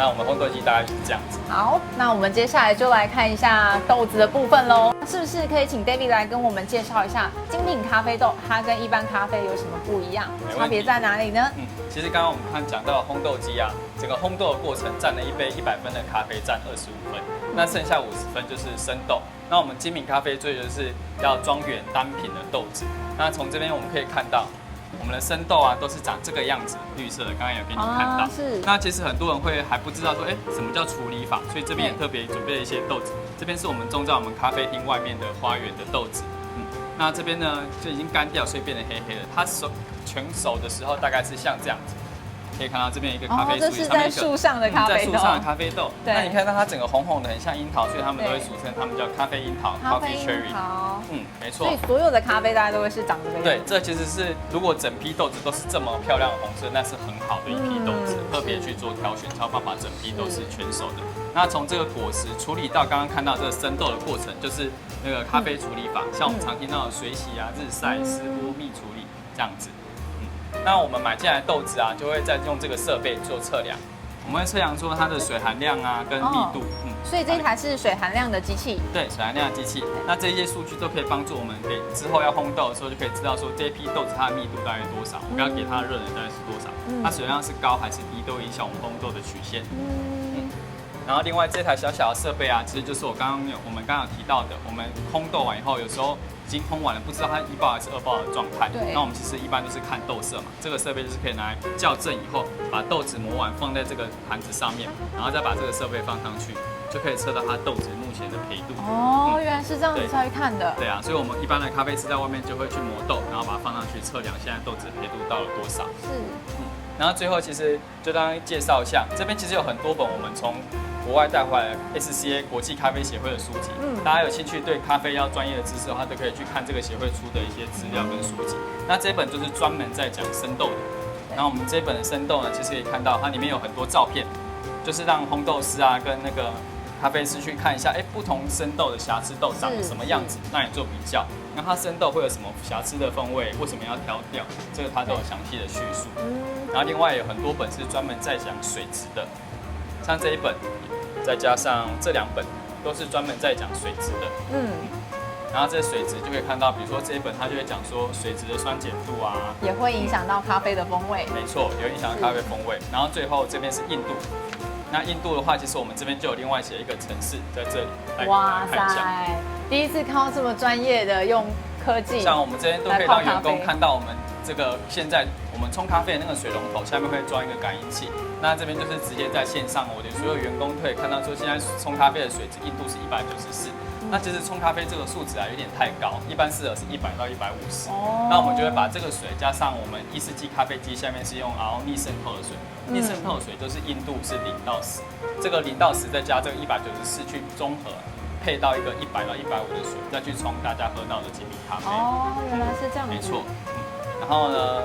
那我们烘豆机大概就是这样子。好，那我们接下来就来看一下豆子的部分喽。是不是可以请 David 来跟我们介绍一下精品咖啡豆，它跟一般咖啡有什么不一样，差别在哪里呢？其实刚刚我们讲到烘豆机啊，整个烘豆的过程占了一杯100分的咖啡占25分，那剩下50分就是生豆。那我们精品咖啡追求就是要庄园单品的豆子。那从这边我们可以看到，我们的生豆啊都是长这个样子，绿色的，刚刚有给你看到。是。那其实很多人会还不知道说，什么叫处理法，所以这边也特别准备了一些豆子。这边是我们种在我们咖啡厅外面的花园的豆子。那这边呢就已经干掉，所以变得黑黑的。它全熟的时候大概是像这样子。可以看到这边一个咖啡树，这是在树上的咖啡豆，在树上的咖啡豆。对，那你看到它整个红红的，很像樱桃，所以他们都会俗称它们叫咖啡樱桃 （coffee cherry）。没错。所以所有的咖啡大家都会是长这个样子。对，这其实是如果整批豆子都是这么漂亮的红色，那是很好的一批豆子，特别去做挑选，才有办法整批都是全熟的。那从这个果实处理到刚刚看到这个生豆的过程，就是那个咖啡处理法，像我们常听到的水洗啊、日晒、湿波、蜜处理这样子。那我们买进来的豆子啊，就会再用这个设备做测量，我们会测量说它的水含量啊跟密度。所以这一台是水含量的机器。对，水含量的机器。那这些数据都可以帮助我们给之后要烘豆的时候，就可以知道说这一批豆子它的密度大概多少，我们要给它的热能大概是多少，它水量是高还是低，都会影响我们烘豆的曲线。然后另外这台小小的设备啊，其实就是我们刚刚有提到的，我们烘豆完以后，有时候已经烘完了，不知道它1爆还是2爆的状态。对。那我们其实一般都是看豆色嘛，这个设备就是可以拿来校正以后，把豆子磨完放在这个盘子上面，然后再把这个设备放上去，就可以测到它豆子目前的焙度。原来是这样子才会看的。对啊，所以我们一般的咖啡师在外面就会去磨豆，然后把它放上去测量现在豆子的焙度到了多少。是。然后最后其实就当介绍一下，这边其实有很多本我们从国外带回来的 SCA 国际咖啡协会的书籍，大家有兴趣对咖啡要专业的知识的话，都可以去看这个协会出的一些资料跟书籍。那这本就是专门在讲生豆的。然后我们这本的生豆呢，其实可以看到它里面有很多照片，就是让烘豆师啊跟那个咖啡师去看一下，不同生豆的瑕疵豆长什么样子，让你做比较。那它生豆会有什么瑕疵的风味，为什么要挑掉，这个它都有详细的叙述。然后另外有很多本是专门在讲水质的，像这一本，再加上这2本，都是专门在讲水质的。然后这水质就可以看到，比如说这一本它就会讲说水质的酸碱度啊，也会影响到咖啡的风味。没错，有影响到咖啡风味。然后最后这边是硬度，那硬度的话，其实我们这边就有另外写一个程式在这里来看一下。第一次看到这么专业的用科技，像我们这边都可以让员工看到我们这个现在我们冲咖啡的那个水龙头下面会装一个感应器，那这边就是直接在线上，我的所有员工都可以看到说现在冲咖啡的水质硬度是194。那其实冲咖啡这个数值啊有点太高，一般适合是100到150。那我们就会把这个水加上我们意式机咖啡机下面是用熬逆渗透的水，逆渗透的水就是硬度是0到10，这个0到10再加这个194去综合。配到一个100到150的水，再去冲大家喝到的精品咖啡。原来是这样子。没错。然后呢，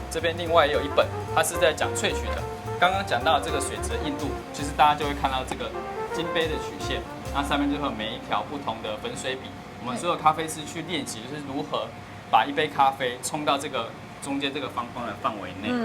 这边另外也有一本，它是在讲萃取的。刚刚讲到这个水质的硬度，其实大家就会看到这个金杯的曲线，那上面就会有每一条不同的粉水比。我们所有咖啡师去练习，就是如何把一杯咖啡冲到这个中间这个方框的范围内。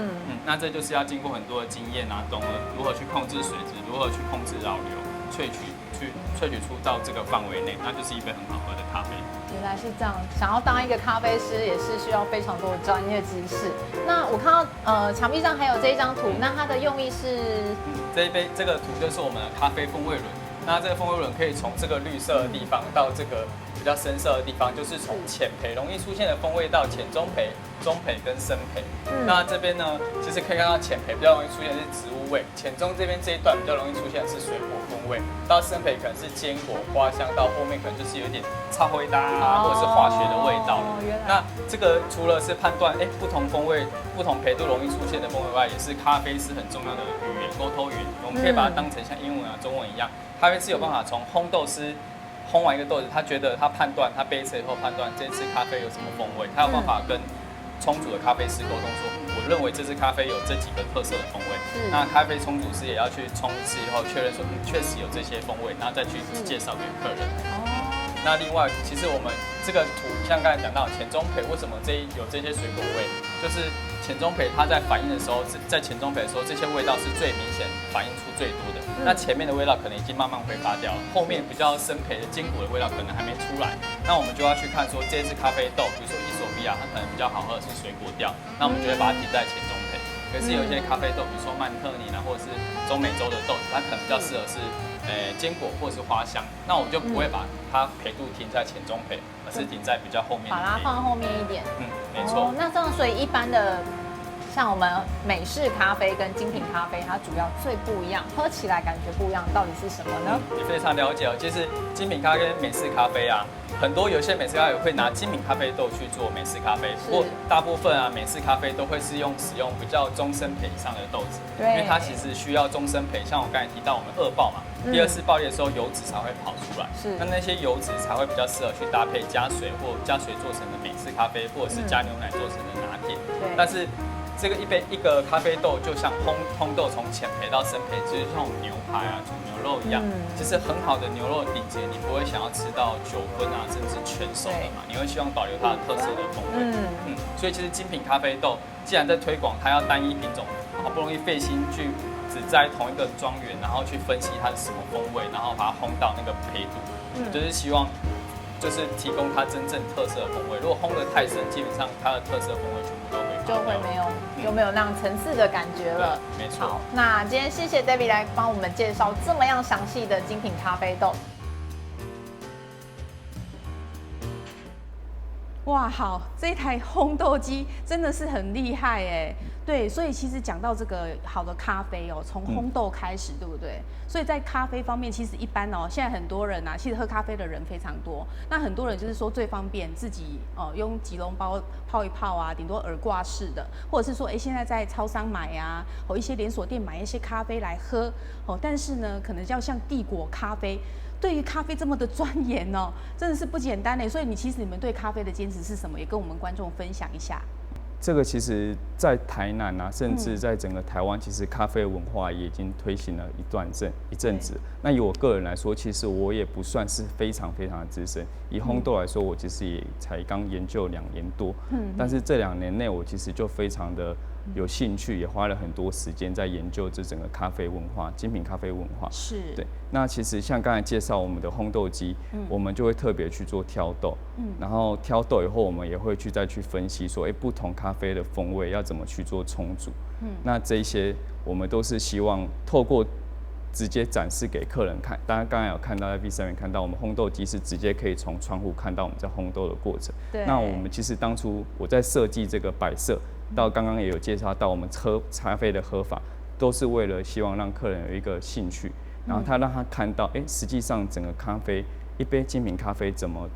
那这就是要经过很多的经验啊，懂了如何去控制水质，如何去控制扰流，萃取出到这个范围内，那就是一杯很好喝的咖啡。原来是这样，想要当一个咖啡师也是需要非常多的专业知识。那我看到墙壁上还有这一张图，那它的用意是？这个图就是我们的咖啡风味轮。那这个风味轮可以从这个绿色的地方到这个比较深色的地方，就是从浅焙容易出现的风味到浅中焙、中焙跟深焙。那这边呢，其实可以看到浅焙比较容易出现的是植物味，浅中这边这一段比较容易出现的是水果风味，到深焙可能是坚果、花香，到后面可能就是有点超灰搭啊，或者是化学的味道。那这个除了是判断不同风味、不同焙度容易出现的风味外，也是咖啡师很重要的语言沟通语言。我们可以把它当成像英文啊、中文一样。咖啡师有办法从烘豆师烘完一个豆子，他觉得他判断，他杯测以后判断这支咖啡有什么风味，他有办法跟冲煮的咖啡师沟通说，我认为这支咖啡有这几个特色的风味。那咖啡冲煮师也要去冲一次以后确认说，确实有这些风味，然后再去介绍给客人。那另外，其实我们这个图像刚才讲到浅中焙为什么有这些水果味，就是前中培它在反应的时候，在前中培的时候，这些味道是最明显反映出最多的。那前面的味道可能已经慢慢挥发掉了，后面比较深培的坚果的味道可能还没出来。那我们就要去看说这支咖啡豆，比如说伊索比亚，它可能比较好喝的是水果调，那我们就会把它停在前中培。可是有一些咖啡豆，比如说曼特宁啊，或者是中美洲的豆子，它可能比较适合是坚果或者是花香，那我们就不会把它培度停在前中培，而是停在比较后面。把它放后面一点。没错。那这样，所以一般的像我们美式咖啡跟精品咖啡，它主要最不一样，喝起来感觉不一样，到底是什么呢？你非常了解哦。其实精品咖啡跟美式咖啡啊，很多有些美式咖啡会拿精品咖啡豆去做美式咖啡，不过大部分啊美式咖啡都会使用比较中深培以上的豆子，因为它其实需要中深培，像我刚才提到我们2爆嘛，第2次爆裂的时候油脂才会跑出来，那些油脂才会比较适合去搭配加水或加水做成的美式咖啡，或者是加牛奶做成的拿铁，但是。这个一个咖啡豆就像烘豆从浅焙到深焙，就是像我们牛排啊、煮牛肉一样。其实很好的牛肉顶级，你不会想要吃到9分啊，甚至全熟的嘛，你会希望保留它的特色的风味。所以其实精品咖啡豆既然在推广，它要单一品种，好不容易费心去只在同一个庄园，然后去分析它是什么风味，然后把它烘到那个焙度，就是希望。就是提供它真正特色的风味。如果烘得太深，基本上它的特色风味全部都会就会没有那样层次的感觉了。没错。好，那今天谢谢 David 来帮我们介绍这么样详细的精品咖啡豆。哇，好，这台烘豆机真的是很厉害哎。对，所以其实讲到这个好的咖啡哦，从烘豆开始，对不对？所以在咖啡方面，其实一般哦，现在很多人啊，其实喝咖啡的人非常多。那很多人就是说最方便自己用即溶包泡一泡啊，顶多耳挂式的，或者是说现在在超商买啊，一些连锁店买一些咖啡来喝哦。但是呢，可能要像帝国咖啡。对于咖啡这么的钻研哦，真的是不简单呢。所以你们对咖啡的坚持是什么？也跟我们观众分享一下。这个其实，在台南啊，甚至在整个台湾，其实咖啡文化也已经推行了一阵子。那以我个人来说，其实我也不算是非常的资深。以烘豆来说，我其实也才刚研究2年多。但是这2年内，我其实就非常的有兴趣，也花了很多时间在研究这整个咖啡文化、精品咖啡文化。是。对。那其实像刚才介绍我们的烘豆机，我们就会特别去做挑豆。然后挑豆以后，我们也会再去分析说，不同咖啡的风味要怎么去做冲煮。那这一些我们都是希望透过直接展示给客人看。大家刚才有看到在 V 上面看到，我们烘豆机是直接可以从窗户看到我们在烘豆的过程。对。那我们其实当初我在设计这个摆设，到刚刚也有介绍到我们喝咖啡的喝法，都是为了希望让客人有一个兴趣，然后让他看到，实际上整个咖啡一杯精品咖啡怎么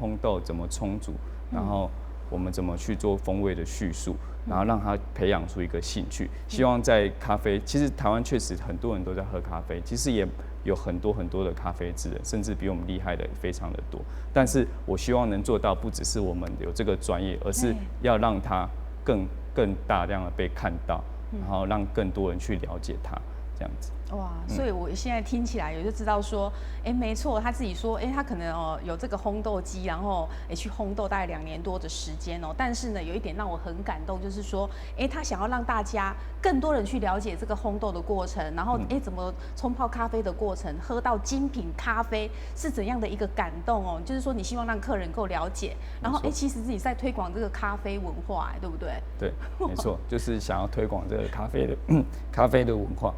烘豆，怎么冲煮，然后我们怎么去做风味的叙述，然后让他培养出一个兴趣。希望在咖啡，其实台湾确实很多人都在喝咖啡，其实也有很多的咖啡职人，甚至比我们厉害的非常的多。但是我希望能做到，不只是我们有这个专业，而是要让它更大量的被看到，然后让更多人去了解它，这样子。哇，所以我现在听起来，我就知道说，没错，他自己说，他可能有这个烘豆机，然后去烘豆大概2年多的时间哦。但是呢，有一点让我很感动，就是说，他想要让大家更多人去了解这个烘豆的过程，然后怎么冲泡咖啡的过程，喝到精品咖啡是怎样的一个感动哦。就是说，你希望让客人够了解，然后其实自己在推广这个咖啡文化，对不对？对，没错，就是想要推广这个咖啡的文化。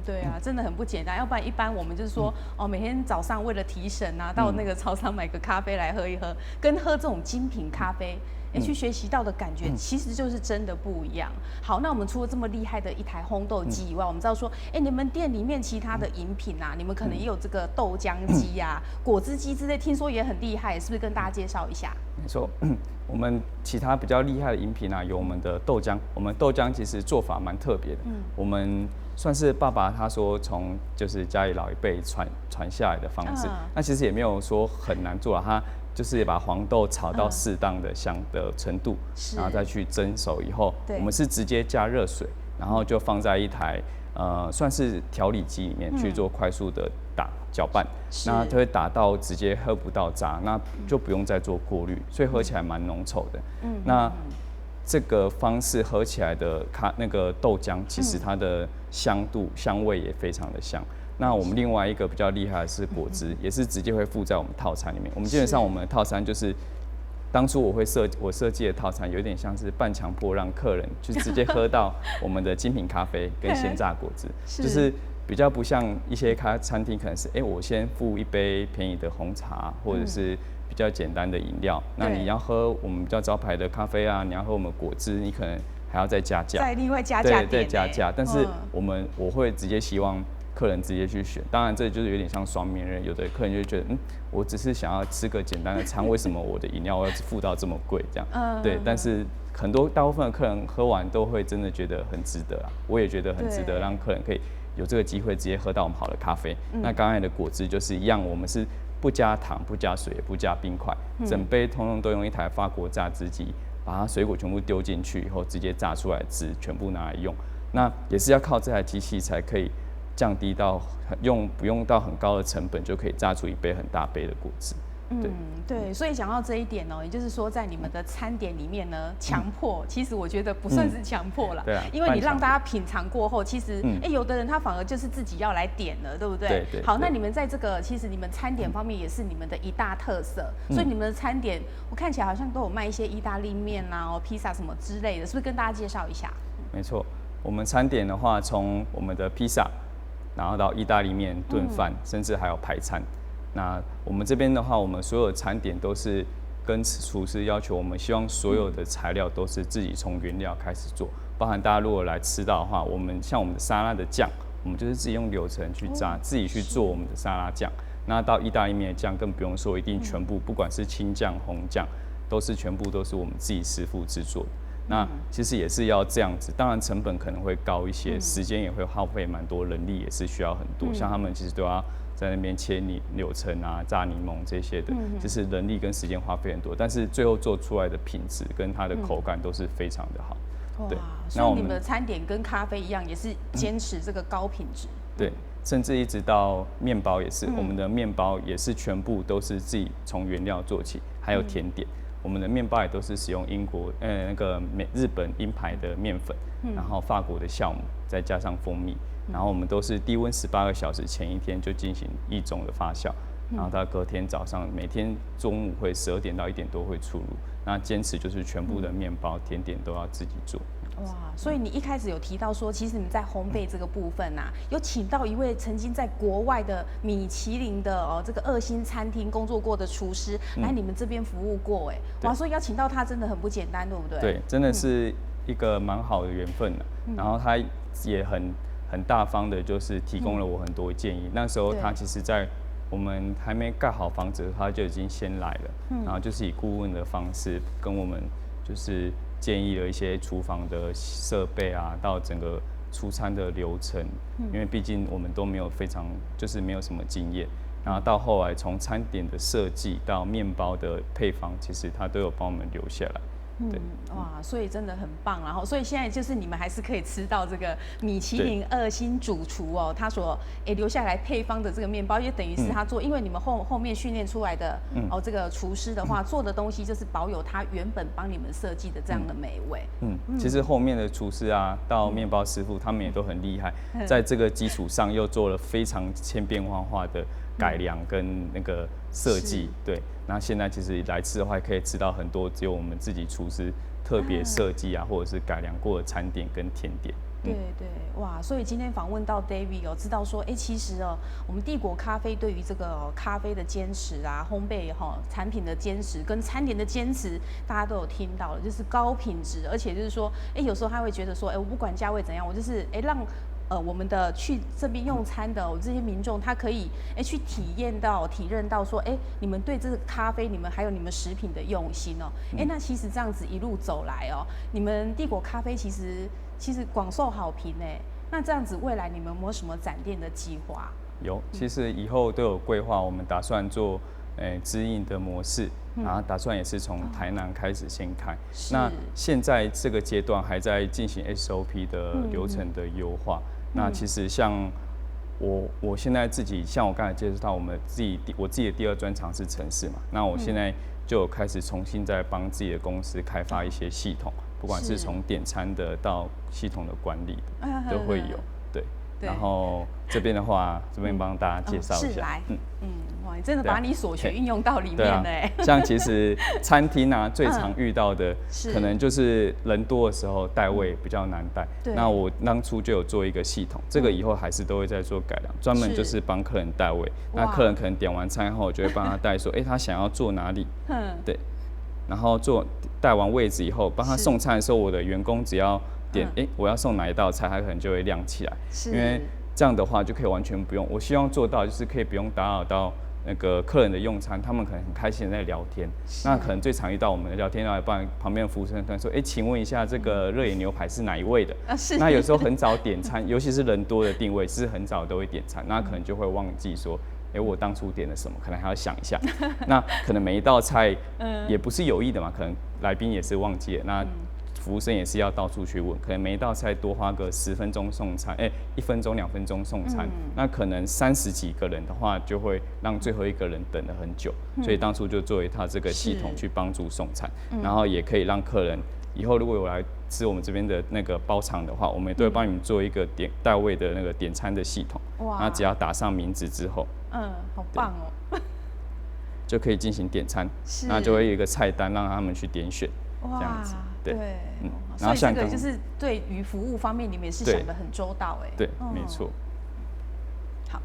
对啊，真的很不简单。要不然一般我们就是说，每天早上为了提神啊，到那个超商买个咖啡来喝一喝，跟喝这种精品咖啡，去学习到的感觉，其实就是真的不一样。好，那我们除了这么厉害的一台烘豆机以外，我们知道说，你们店里面其他的饮品啊，你们可能也有这个豆浆机啊、果汁机之类，听说也很厉害，是不是跟大家介绍一下？没错。我们其他比较厉害的饮品啊，有我们的豆浆。我们豆浆其实做法蛮特别的。我们算是爸爸他说从就是家里老一辈传下来的方式。那其实也没有说很难做啊，他就是把黄豆炒到适当的香的程度，然后再去蒸熟以后，我们是直接加热水，然后就放在一台算是调理机里面去做快速的搅拌，那就会打到直接喝不到渣，那就不用再做过滤，所以喝起来蛮浓稠的。那这个方式喝起来的那个豆浆，其实它的香度、香味也非常的香。那我们另外一个比较厉害的是果汁，也是直接会附在我们套餐里面。我们基本上我们的套餐就是，当初我设计的套餐有点像是半强迫让客人就直接喝到我们的精品咖啡跟鲜榨果汁，就是比较不像一些餐厅可能是，我先付一杯便宜的红茶或者是比较简单的饮料，那你要喝我们比较招牌的咖啡啊，你要喝我们果汁，你可能还要再加价，再另外加价点，对，再加价。但是我会直接希望客人直接去选，当然这就是有点像双面刃，有的客人就觉得，我只是想要吃个简单的餐，为什么我的饮料要付到这么贵？这样，对，但是大部分的客人喝完都会真的觉得很值得啊，我也觉得很值得，让客人可以有这个机会直接喝到我们好的咖啡。那刚才的果汁就是一样，我们是不加糖、不加水、也不加冰块，整杯通通都用一台法国榨汁机，把它水果全部丢进去以后，直接榨出来的汁全部拿来用。那也是要靠这台机器才可以降低到不用到很高的成本，就可以榨出一杯很大杯的果汁。对，所以讲到这一点也就是说，在你们的餐点里面呢，强迫其实我觉得不算是强迫啦，对啊，因为你让大家品尝过后，其实有的人他反而就是自己要来点了，对不对？对。好，那你们在这个其实你们餐点方面也是你们的一大特色，所以你们的餐点我看起来好像都有卖一些意大利面啦、披萨什么之类的，是不是跟大家介绍一下？没错，我们餐点的话，从我们的披萨，然后到意大利面、炖饭，甚至还有排餐。那我们这边的话，我们所有的餐点都是跟厨师要求，我们希望所有的材料都是自己从原料开始做，包含大家如果来吃到的话，像我们的沙拉的酱，我们就是自己用柳橙去榨，自己去做我们的沙拉酱。那到意大利面的酱更不用说，一定全部不管是青酱、红酱，全部都是我们自己师傅制作的。那其实也是要这样子，当然成本可能会高一些，时间也会耗费蛮多，人力也是需要很多。像他们其实都要在那边切柳橙啊、榨柠檬这些的，就是人力跟时间花费很多，但是最后做出来的品质跟它的口感都是非常的好。对，所以你们的餐点跟咖啡一样，也是坚持这个高品质。对，甚至一直到面包也是，我们的面包也是全部都是自己从原料做起，还有甜点。我们的面包也都是使用日本鹰牌的面粉，然后法国的酵母，再加上蜂蜜，然后我们都是低温18个小时前一天就进行1种的发酵，然后到隔天早上每天中午会12点到1点多会出炉。那坚持就是全部的面包、甜点都要自己做。哇，所以你一开始有提到说，其实你在烘焙这个部分有请到一位曾经在国外的米其林的这个2星餐厅工作过的厨师来你们这边服务过，哇，所以要请到他真的很不简单，对不对？对，真的是一个蛮好的缘分然后他也很大方的，就是提供了我很多建议。那时候他其实在我们还没盖好房子，他就已经先来了，然后就是以顾问的方式跟我们就是建议了一些厨房的设备啊，到整个出餐的流程，因为毕竟我们都没有没有什么经验，然后到后来从餐点的设计到面包的配方，其实他都有帮我们留下来。对，哇，所以真的很棒。然后，所以现在就是你们还是可以吃到这个米其林2星主厨他所留下来配方的这个面包，也等于是他做，因为你们后面训练出来的这个厨师的话，做的东西就是保有他原本帮你们设计的这样的美味。其实后面的厨师啊，到面包师傅，他们也都很厉害，在这个基础上又做了非常千变万化的改良跟那个设计。对，那现在其实来吃的话，可以吃到很多只有我们自己厨师特别设计或者是改良过的餐点跟甜点。对对，哇！所以今天访问到 David 知道说，其实我们帝国咖啡对于这个咖啡的坚持烘焙产品的坚持跟餐点的坚持，大家都有听到了，就是高品质，而且就是说，有时候他会觉得说，我不管价位怎样，我就是让我们的去这边用餐的这些民众，他可以去体认到说，你们对这个咖啡，你们还有你们食品的用心那其实这样子一路走来你们帝国咖啡其实广受好评那这样子未来你们有没有什么展店的计划？有，其实以后都有规划，我们打算做直营的模式，然后打算也是从台南开始先开。那现在这个阶段还在进行 SOP 的流程的优化。那其实像我现在自己，像我刚才介绍到我自己的第2专长是程式嘛，那我现在就有开始重新再帮自己的公司开发一些系统，不管是从点餐的到系统的管理的都会有。对，然后这边的话，这边帮大家介绍一下。哇，你真的把你所学运用到里面了哎。像其实餐厅啊，最常遇到的可能就是人多的时候带位比较难带。那我当初就有做一个系统，这个以后还是都会在做改良，专门就是帮客人带位。那客人可能点完餐后，就会帮他带说，他想要坐哪里？对，然后带完位置以后，帮他送餐的时候，我的员工只要点，我要送哪一道菜，他可能就会亮起来。因为这样的话就可以完全不用，我希望做到就是可以不用打扰到那个客人的用餐，他们可能很开心的在聊天。那可能最常遇到我们的聊天到一半，旁边的服务生突然说：“请问一下，这个热眼牛排是哪一位的？”那有时候很早点餐，尤其是人多的定位，是很早都会点餐，那可能就会忘记说。我当初点了什么，可能还要想一下。那可能每一道菜也不是有意的嘛，可能来宾也是忘记了，那服务生也是要到处去问，可能每一道菜多花个10分钟送餐，1分钟2分钟送餐，那可能30几个人的话，就会让最后一个人等了很久。所以当初就做一套这个系统去帮助送餐，然后也可以让客人以后如果有来吃我们这边的那个包场的话，我们也都会帮你们做一个带位的那个点餐的系统。那只要打上名字之后，好棒哦，就可以进行点餐，那就会有一个菜单让他们去点选，这样子。对，然后所以这个就是对于服务方面，你们也是想得很周到哎。对，没错。好，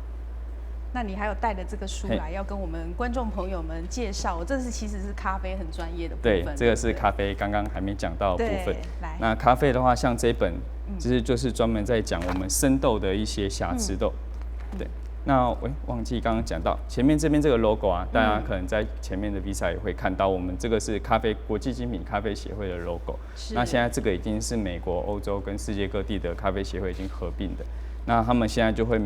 那你还有带的这个书来，要跟我们观众朋友们介绍，这其实是咖啡很专业的部分。对，这个是咖啡，刚刚还没讲到的部分。那咖啡的话，像这一本，就是专门在讲我们生豆的一些瑕疵豆。对。那忘记刚刚讲到前面这边这个 logo 啊，大家可能在前面的 Visa 也会看到，我们这个是国际精品咖啡协会的 logo。那现在这个已经是美国、欧洲跟世界各地的咖啡协会已经合并的。那他们现在就会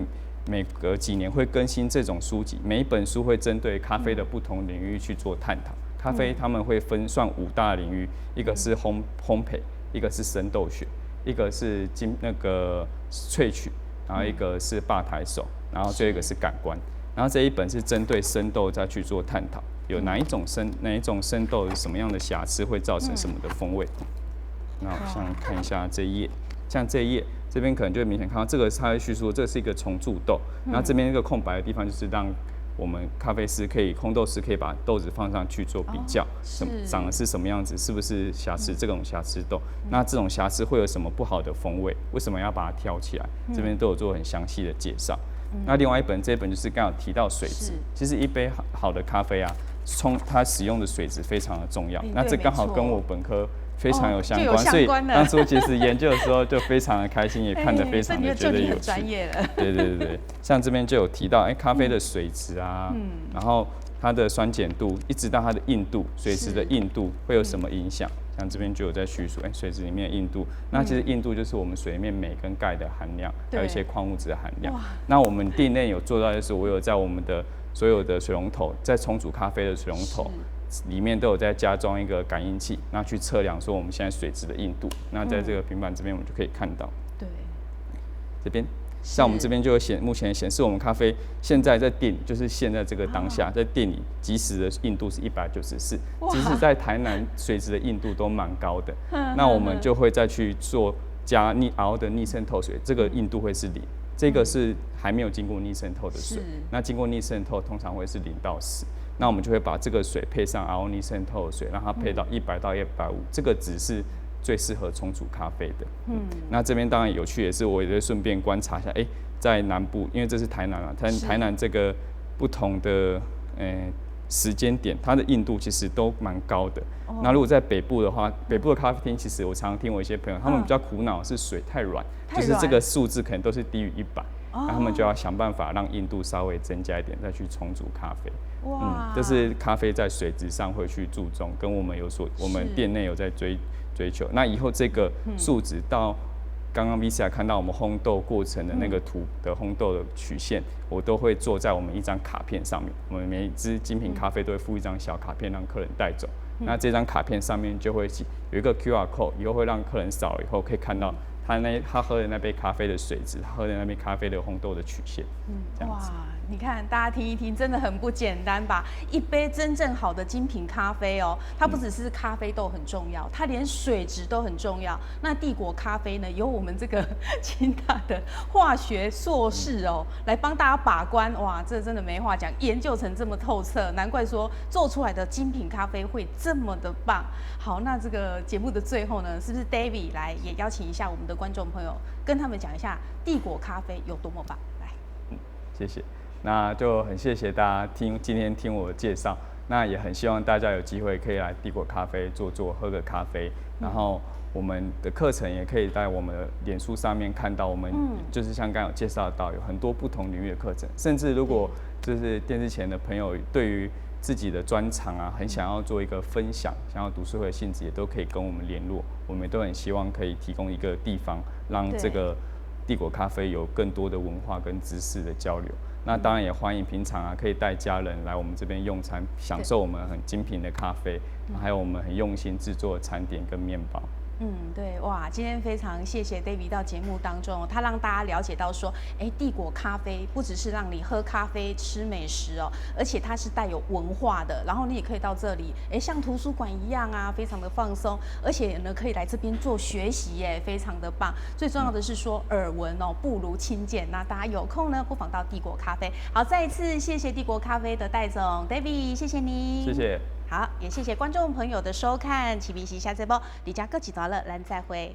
每隔几年会更新这种书籍，每一本书会针对咖啡的不同领域去做探讨。咖啡他们会分算5大领域，一个是烘焙，一个是生豆学，一个是萃取，然后一个是吧台手。然后最后一个是感官，然后这一本是针对生豆再去做探讨，有哪一种生豆什么样的瑕疵会造成什么的风味。那我想看一下这一页，像这一页这边可能就会明显看到这个它会叙述这是一个重铸豆，然后这边一个空白的地方就是让我们咖啡师烘豆师可以把豆子放上去做比较，长得是什么样子，是不是瑕疵这种瑕疵豆，那这种瑕疵会有什么不好的风味，为什么要把它挑起来，这边都有做很详细的介绍。那另外这一本就是刚好提到水质，其实一杯好的咖啡啊，它使用的水质非常的重要。那这刚好跟我本科非常有相关，所以当初其实研究的时候就非常的开心，也看得非常的觉得有趣。专业了。对，像这边就有提到，咖啡的水质啊，然后它的酸碱度，一直到它的硬度，水质的硬度会有什么影响？像这边就有在叙述，水质里面的硬度，那其实硬度就是我们水里面镁跟钙的含量，还有一些矿物质的含量。那我们店内有做到，就是我有在我们的所有的水龙头，在冲煮咖啡的水龙头里面都有在加装一个感应器，那去测量说我们现在水质的硬度。那在这个平板这边我们就可以看到，对，这边。像我们这边就目前显示我们咖啡现在在店里，就是现在这个当下在店里即时的硬度是194，即使在台南水质的硬度都蛮高的。那我们就会再去做加熬的逆渗透水，这个硬度会是0，这个是还没有经过逆渗透的水。那经过逆渗透通常会是0到10，那我们就会把这个水配上熬逆渗透的水，让它配到100到150，这个只是最适合冲煮咖啡的。那这边当然有趣也是，我也会顺便观察一下，在南部，因为这是台南啊，台南这个不同的时间点，它的硬度其实都蛮高的。那如果在北部的话，北部的咖啡厅，其实我常常听我一些朋友，他们比较苦恼是水太软，就是这个数字可能都是低于100，那他们就要想办法让硬度稍微增加一点，再去冲煮咖啡。这是咖啡在水质上会去注重，跟我们我们店内有在追求。那以后这个数值到刚刚 VCR 看到我们烘豆过程的那个图的烘豆的曲线，我都会做在我们一张卡片上面。我们每一支精品咖啡都会附一张小卡片让客人带走。那这张卡片上面就会有一个 QR code， 以后会让客人扫了以后可以看到他喝的那杯咖啡的水质，他喝的那杯咖啡的烘豆的曲线，这样子。你看，大家听一听，真的很不简单吧？一杯真正好的精品咖啡哦，它不只是咖啡豆很重要，它连水质都很重要。那帝国咖啡呢，由我们这个清大的化学硕士哦，来帮大家把关。哇，这真的没话讲，研究成这么透彻，难怪说做出来的精品咖啡会这么的棒。好，那这个节目的最后呢，是不是 David 来也邀请一下我们的观众朋友，跟他们讲一下帝国咖啡有多么棒？来，谢谢。那就很谢谢大家今天听我的介绍，那也很希望大家有机会可以来帝国咖啡喝个咖啡，然后我们的课程也可以在我们的脸书上面看到，我们就是像刚刚有介绍到有很多不同领域的课程，甚至如果就是电视前的朋友对于自己的专长啊，很想要做一个分享，想要读书会的性质，也都可以跟我们联络，我们都很希望可以提供一个地方，让这个帝国咖啡有更多的文化跟知识的交流。那当然也欢迎平常啊，可以带家人来我们这边用餐，享受我们很精品的咖啡，还有我们很用心制作的餐点跟面包。对，哇，今天非常谢谢 David 到节目当中，他让大家了解到说，帝国咖啡不只是让你喝咖啡吃美食哦，而且它是带有文化的，然后你也可以到这里，像图书馆一样啊，非常的放松，而且呢可以来这边做学习耶，非常的棒。最重要的是说耳闻哦不如亲见，那大家有空呢不妨到帝国咖啡。好，再一次谢谢帝国咖啡的戴总 David， 谢谢你，谢谢。好，也谢谢观众朋友的收看，齐明西下这波，李家各几段了，咱再会。